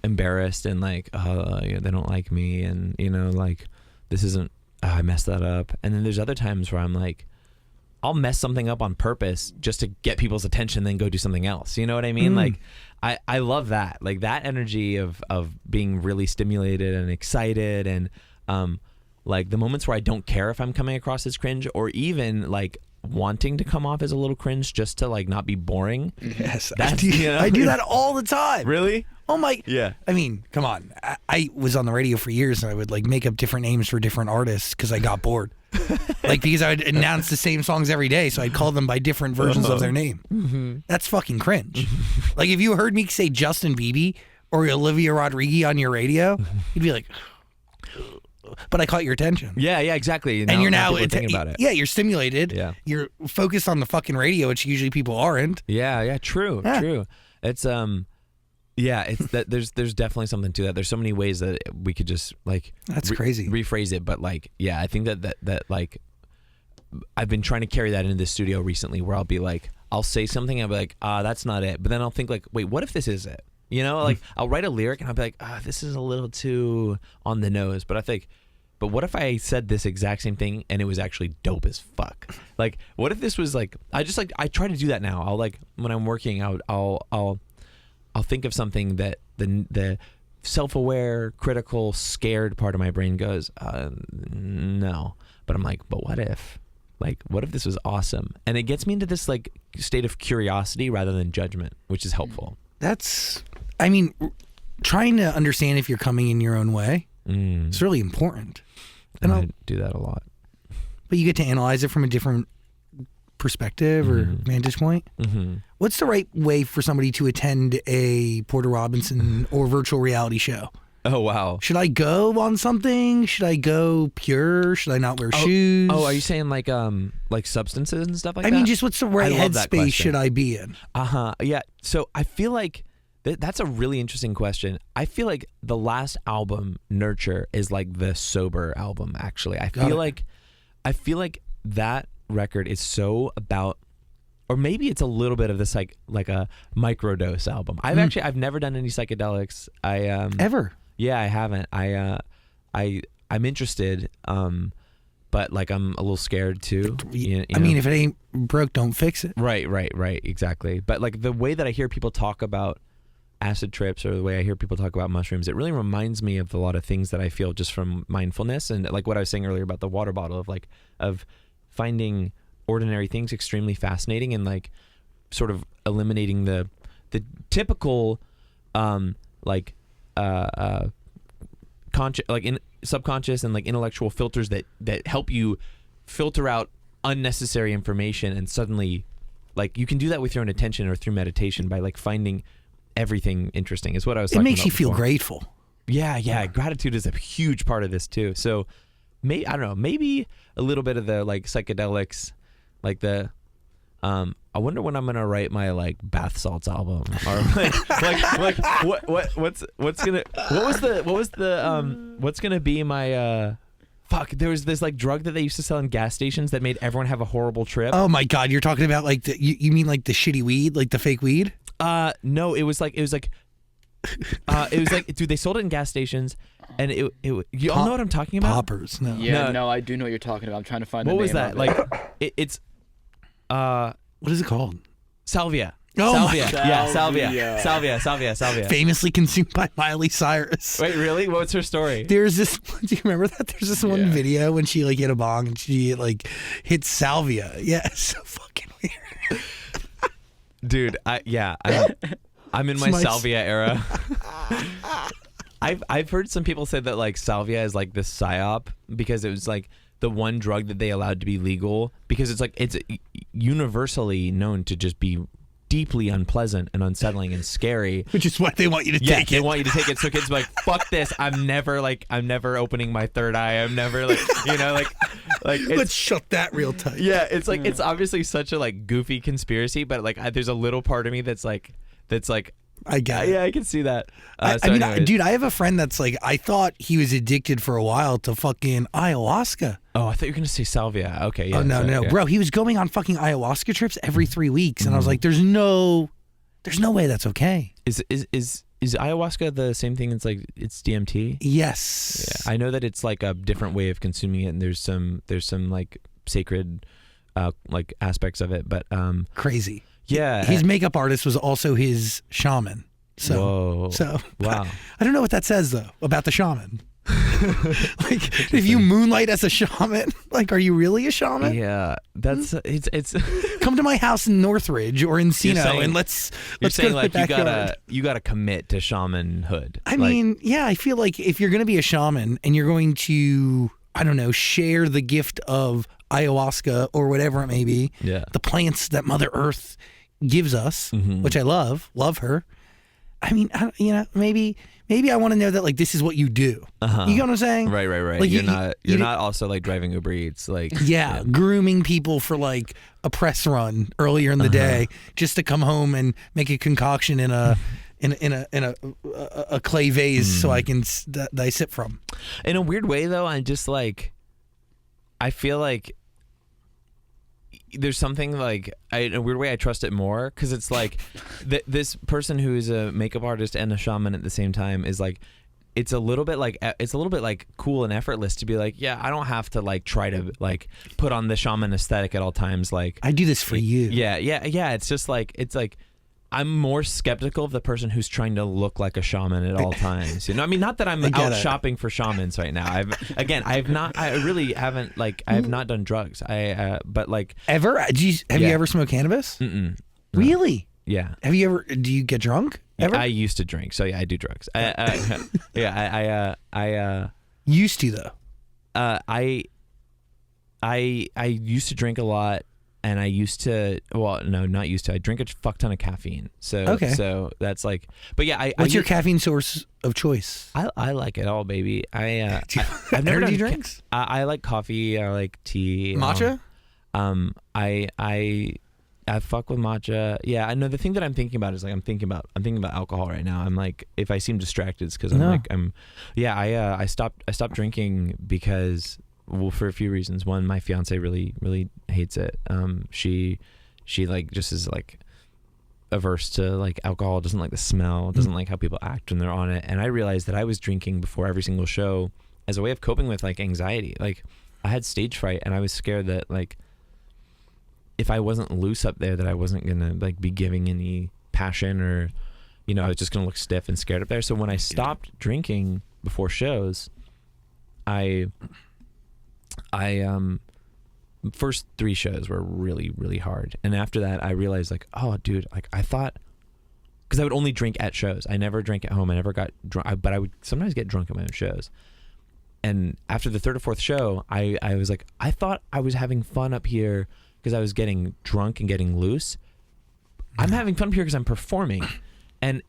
embarrassed and like, they don't like me, and like this isn't, I messed that up. And then there's other times where I'm like, I'll mess something up on purpose just to get people's attention, then go do something else. You know what I mean? Like I love that, like that energy of being really stimulated and excited, and like the moments where I don't care if I'm coming across as cringe, or even like wanting to come off as a little cringe just to like not be boring. Yes, I do that all the time. Really? Oh my. Yeah. I mean, come on. I was on the radio for years, and I would like make up different names for different artists because I got bored. Like, because I would announce the same songs every day, so I'd call them by different versions of their name. That's fucking cringe. Like, if you heard me say Justin Bieber or Olivia Rodrigo on your radio, you'd be like, but I caught your attention. Yeah, exactly. And you're now thinking about it. Yeah, you're stimulated. Yeah. You're focused on the fucking radio, which usually people aren't. Yeah, true. It's it's that there's definitely something to that. There's so many ways that we could just like that's crazy rephrase it, but like I think that like I've been trying to carry that into the studio recently, where I'll be like, I'll say something and I'll be like, that's not it. But then I'll think like, wait, what if this is it? You know, like I'll write a lyric and I'll be like, this is a little too on the nose. But I think, but what if I said this exact same thing and it was actually dope as fuck? Like, what if this was like, I try to do that now. I'll like, when I'm working, I'll think of something that the self-aware, critical, scared part of my brain goes, no. But I'm like, but what if? Like, what if this was awesome? And it gets me into this like state of curiosity rather than judgment, which is helpful. Trying to understand if you're coming in your own way, it's really important. And I do that a lot. But you get to analyze it from a different perspective or vantage point. What's the right way for somebody to attend a Porter Robinson or virtual reality show? Oh, wow. Should I go on something? Should I go pure? Should I not wear shoes? Oh, are you saying like substances and stuff like that? I mean, just what's the right headspace should I be in? Yeah. So I feel like that's a really interesting question. I feel like the last album, Nurture, is like the sober album, actually. I feel like that record is so about, or maybe it's a little bit of this like a microdose album. I've never done any psychedelics. Ever? Yeah, I haven't. I'm interested, but like I'm a little scared too. I mean, if it ain't broke, don't fix it. Right, exactly. But like the way that I hear people talk about acid trips, or the way I hear people talk about mushrooms, it really reminds me of a lot of things that I feel just from mindfulness, and like what I was saying earlier about the water bottle, of finding ordinary things extremely fascinating, and like sort of eliminating the typical conscious, like in subconscious and like intellectual filters that help you filter out unnecessary information, and suddenly like you can do that with your own attention or through meditation by like finding everything interesting is what I was talking about. It makes you feel before. grateful. Yeah. Gratitude is a huge part of this too. So I don't know, maybe a little bit of the like psychedelics, like the I wonder when I'm gonna write my like bath salts album, or what's gonna be my there was this like drug that they used to sell in gas stations that made everyone have a horrible trip. Oh my God, you're talking about like you mean like the shitty weed, like the fake weed? No, it was like dude, they sold it in gas stations, and you all know what I'm talking about? Poppers. No. Yeah, no, I do know what you're talking about. I'm trying to find the name. What was that? Of it. Like it's what is it called? Salvia. Oh Salvia. my God. Yeah, Salvia. Famously consumed by Miley Cyrus. Wait, really? What's her story? There's this. Do you remember that? There's this one video when she like hit a bong and she like hit Salvia. Yeah, it's so fucking weird. Dude, I'm in my Salvia era. I've heard some people say that like Salvia is like this psyop because it was like the one drug that they allowed to be legal, because it's universally known to just be deeply unpleasant and unsettling and scary. Which is why they want you to take it. They want you to take it. So kids are like, fuck this. I'm never opening my third eye. I'm never like let's shut that real tight. Yeah, it's like it's obviously such a like goofy conspiracy, but like there's a little part of me that's like I get it. Yeah, I can see that. Dude, I have a friend that's like, I thought he was addicted for a while to fucking ayahuasca. Oh, I thought you were gonna say salvia. Okay, yeah. Oh no, yeah. bro, he was going on fucking ayahuasca trips every 3 weeks, and I was like, there's no way that's okay. Is ayahuasca the same thing? It's like it's DMT. Yes. Yeah, I know that it's like a different way of consuming it, and there's some like sacred like aspects of it, but crazy. Yeah, his makeup artist was also his shaman. So wow. I don't know what that says though about the shaman. Like, if you moonlight as a shaman, like, are you really a shaman? Yeah, that's it's. Come to my house in Northridge or Encino, and let's saying go like to the backyard. you gotta commit to shamanhood. I mean, yeah, I feel like if you're gonna be a shaman and you're going to, I don't know, share the gift of ayahuasca or whatever it may be, the plants that Mother Earth gives us, which I love her. I mean, maybe I want to know that like this is what you do. You know what I'm saying? Right. Like, you're not also like driving Uber Eats, like grooming people for like a press run earlier in the day just to come home and make a concoction in a clay vase so I can that I sip from. In a weird way, though, I'm just like, I feel like there's something like in a weird way I trust it more, because it's like this person who is a makeup artist and a shaman at the same time is like, it's a little bit like cool and effortless to be like, yeah, I don't have to like try to like put on the shaman aesthetic at all times. Like, I do this for you. Yeah. It's just like, it's like, I'm more skeptical of the person who's trying to look like a shaman at all times. You know, I mean, not that I'm out shopping for shamans right now. I really haven't, like, I have not done drugs. But like, ever? Have you ever smoked cannabis? No. Really? Yeah. Have you ever? Do you get drunk? Ever? I used to drink, so yeah, I do drugs. Used to though. I used to drink a lot. And I used to, well, no, not used to. I drink a fuck ton of caffeine. So that's like, but yeah, What's your caffeine source of choice? I like it all, baby. I've never energy done drinks. I like coffee. I like tea. Matcha. I fuck with matcha. Yeah, I know. The thing that I'm thinking about is like I'm thinking about alcohol right now. I'm like, if I seem distracted, it's because I stopped drinking because. Well, for a few reasons. One, my fiance really, really hates it. She like just is like averse to like alcohol, doesn't like the smell, doesn't like how people act when they're on it. And I realized that I was drinking before every single show as a way of coping with like anxiety. Like I had stage fright, and I was scared that like if I wasn't loose up there, that I wasn't gonna like be giving any passion, or you know, I was just gonna look stiff and scared up there. So when I stopped drinking before shows, first 3 shows were really, really hard. And after that, I realized like, oh dude, like I thought, because I would only drink at shows. I never drank at home. I never got drunk, but I would sometimes get drunk at my own shows. And after the 3rd or 4th show, I was like, I thought I was having fun up here because I was getting drunk and getting loose. I'm having fun up here because I'm performing. And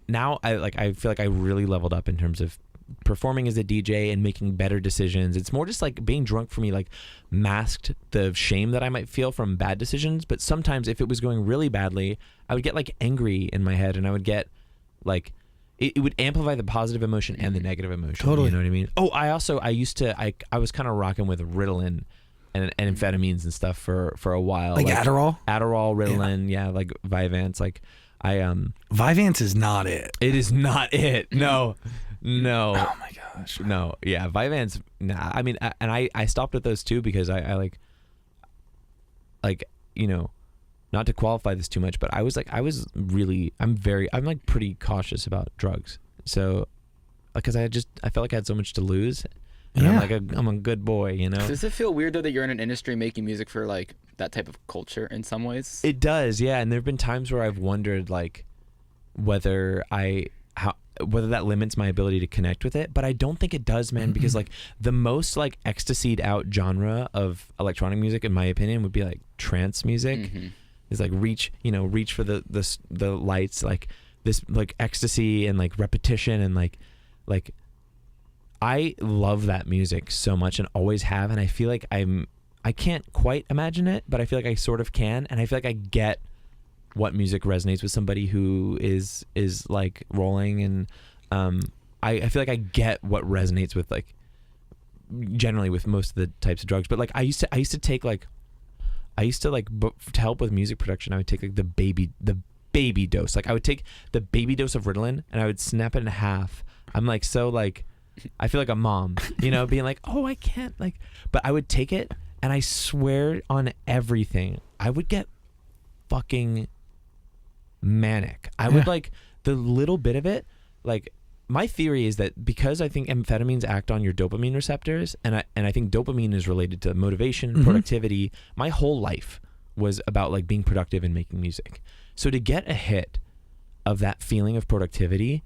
now I feel like I really leveled up in terms of performing as a DJ and making better decisions. It's more just like being drunk for me like masked the shame that I might feel from bad decisions. But sometimes if it was going really badly, I would get like angry in my head, and I would get like it would amplify the positive emotion and the negative emotion. Totally. You know what I mean? Oh, I was kind of rocking with Ritalin and amphetamines and stuff for a while. Like Adderall, Ritalin, yeah, like Vyvanse. Like Vyvanse is not it. It is not it. No. Oh my gosh. No. Yeah. Vyvanse. Nah. I mean, and I stopped at those too because I like, you know, not to qualify this too much, but I'm like pretty cautious about drugs. So, because I felt like I had so much to lose, and I'm a good boy, you know. Does it feel weird though that you're in an industry making music for like that type of culture in some ways? It does. Yeah. And there've been times where I've wondered like whether that limits my ability to connect with it, but I don't think it does, man, because like the most like ecstasied out genre of electronic music, in my opinion, would be like trance music. Is like reach for the lights, like this like ecstasy and like repetition, and like I love that music so much and always have, and I feel like I can't quite imagine it, but I feel like I sort of can, and I feel like I get what music resonates with somebody who is like rolling, and I feel like I get what resonates with like generally with most of the types of drugs. But like I used to take like to help with music production, I would take like the baby dose. Like I would take the baby dose of Ritalin and I would snap it in half. I'm like, so like I feel like a mom, you know, being like, oh, I can't like, but I would take it, and I swear on everything, I would get fucking manic. I would like the little bit of it. Like my theory is that because I think amphetamines act on your dopamine receptors, and I think dopamine is related to motivation, productivity. My whole life was about like being productive and making music. So to get a hit of that feeling of productivity,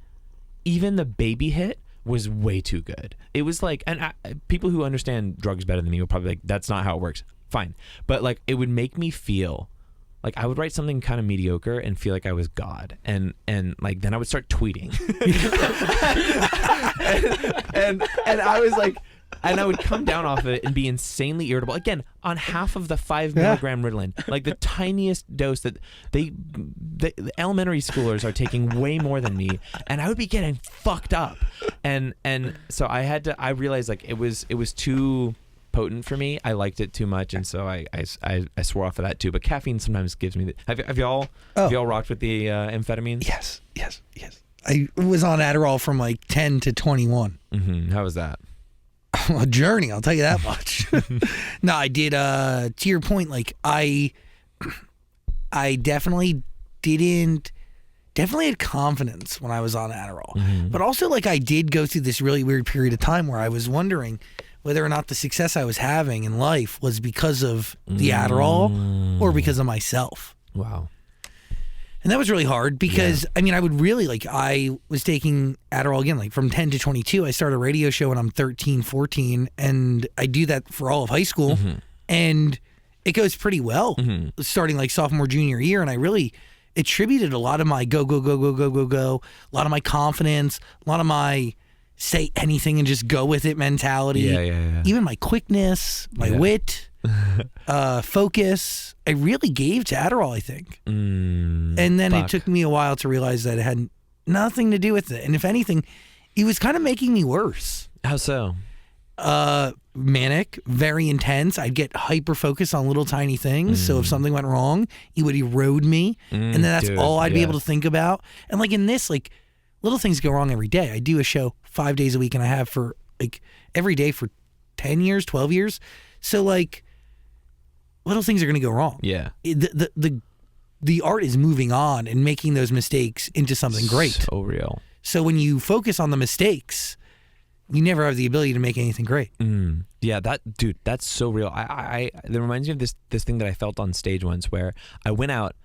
even the baby hit was way too good. It was like, and people who understand drugs better than me will probably like, that's not how it works. Fine. But like it would make me feel like I would write something kind of mediocre and feel like I was God, and like then I would start tweeting, and I was like, and I would come down off of it and be insanely irritable again on half of the 5 milligram Ritalin, like the tiniest dose that the elementary schoolers are taking way more than me, and I would be getting fucked up, and so I realized like it was too potent for me. I liked it too much, and so I swore off of that too. But caffeine sometimes gives me. Have y'all rocked with the amphetamines? Yes. I was on Adderall from like 10 to 21. Mm-hmm. How was that? A journey, I'll tell you that much. No, I did. To your point, like I definitely had confidence when I was on Adderall, but also like I did go through this really weird period of time where I was wondering whether or not the success I was having in life was because of the Adderall or because of myself. Wow. And that was really hard because, I mean, I would really, like, I was taking Adderall again, like from 10 to 22. I started a radio show when I'm 13, 14, and I do that for all of high school. And it goes pretty well starting like sophomore, junior year. And I really attributed a lot of my go, a lot of my confidence, a lot of my say anything and just go with it mentality. Yeah. Even my quickness, my wit, focus, I really gave to Adderall, I think. And then it took me a while to realize that it had nothing to do with it. And if anything, it was kind of making me worse. How so? Manic, very intense. I'd get hyper focused on little tiny things. So if something went wrong, it would erode me. And then that's all I'd be able to think about. And like in this, like little things go wrong every day. I do a show 5 days a week and I have for like every day for 10 years, 12 years. So like little things are going to go wrong. Yeah. The art is moving on and making those mistakes into something great. So real. So when you focus on the mistakes, you never have the ability to make anything great. Yeah, that's so real. That reminds me of this thing that I felt on stage once where I went out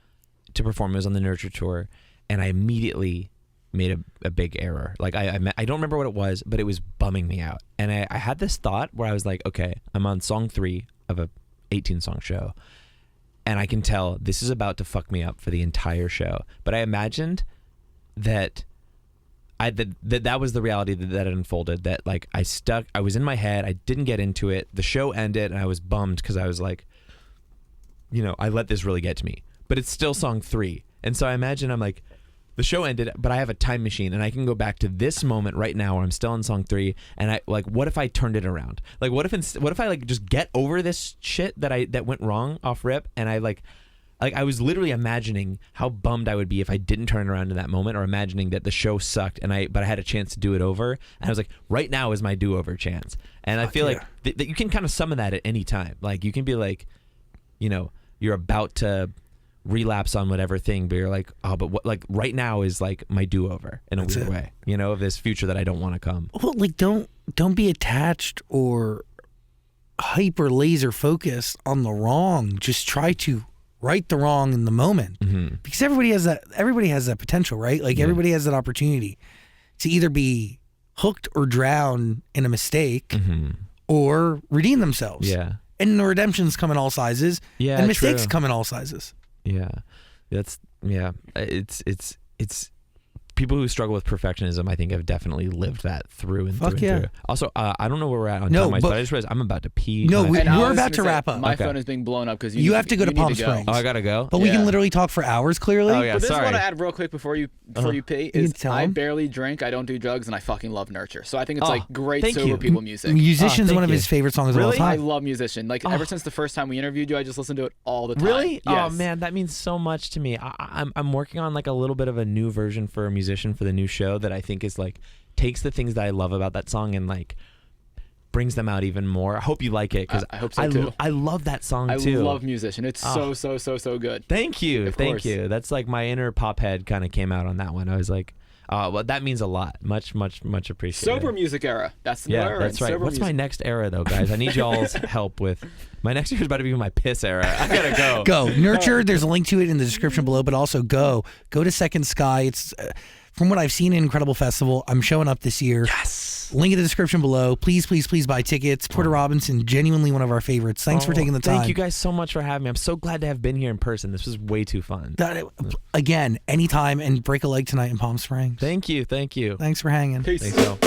to perform. It was on the Nurture tour, and I immediately made a big error. Like I don't remember what it was, but it was bumming me out. And I had this thought where I was like, okay, I'm on song 3 of a 18-song show, and I can tell this is about to fuck me up for the entire show. But I imagined that that was the reality that unfolded, that like I was in my head, I didn't get into it, the show ended, and I was bummed because I was like, I let this really get to me. But it's still song 3. And so I imagine I'm like, the show ended, but I have a time machine and I can go back to this moment right now where I'm still in song 3, and I like, what if I turned it around? Like what if I like just get over this shit that went wrong off rip, and I like I was literally imagining how bummed I would be if I didn't turn it around in that moment, or imagining that the show sucked but I had a chance to do it over, and I was like, right now is my do-over chance. And I feel like that you can kind of summon that at any time. Like you can be like, you're about to relapse on whatever thing, but you're like, oh, but what, like right now is like my do-over in a weird way, of this future that I don't want to come. Well, like don't be attached or hyper laser focused on the wrong. Just try to right the wrong in the moment, because everybody has that potential, right? Like everybody has that opportunity to either be hooked or drowned in a mistake or redeem themselves. Yeah. And the redemptions come in all sizes. Yeah. And mistakes come in all sizes. Yeah. It's people who struggle with perfectionism, I think, have definitely lived that through and through. Also, I don't know where we're at on time, but I just realized I'm about to pee. No, we're about to wrap up. My phone is being blown up because you have to go to Palm Springs. Oh, I gotta go. But we can literally talk for hours. Clearly. Oh yeah, but this sorry. is what I add real quick before you pee. I barely drink. I don't do drugs, and I fucking love Nurture. So I think it's like great sober people music. Musician's one of his favorite songs of all time. I love Musician. Like ever since the first time we interviewed you, I just listened to it all the time. Really? Yes. Oh man, that means so much to me. I'm working on like a little bit of a new version for Musician for the new show that I think is like takes the things that I love about that song and like brings them out even more. I hope you like it, because I hope so too. I love that song too. I love Musician. It's so good. Thank you. That's like my inner pop head kind of came out on that one. I was like, well, that means a lot. Much appreciated. Sober music era. That's the new era. That's right. What's my next era though, guys? I need y'all's help with. My next year is about to be my piss era. I gotta go. Go Nurture. There's a link to it in the description below, but also go to Second Sky. It's from what I've seen in Incredible Festival. I'm showing up this year. Yes. Link in the description below. Please buy tickets. Porter Robinson, genuinely one of our favorites. Thanks for taking the time. Thank you guys so much for having me. I'm so glad to have been here in person. This was way too fun. Again, anytime, and break a leg tonight in Palm Springs. Thank you. Thanks for hanging. Peace. Thanks,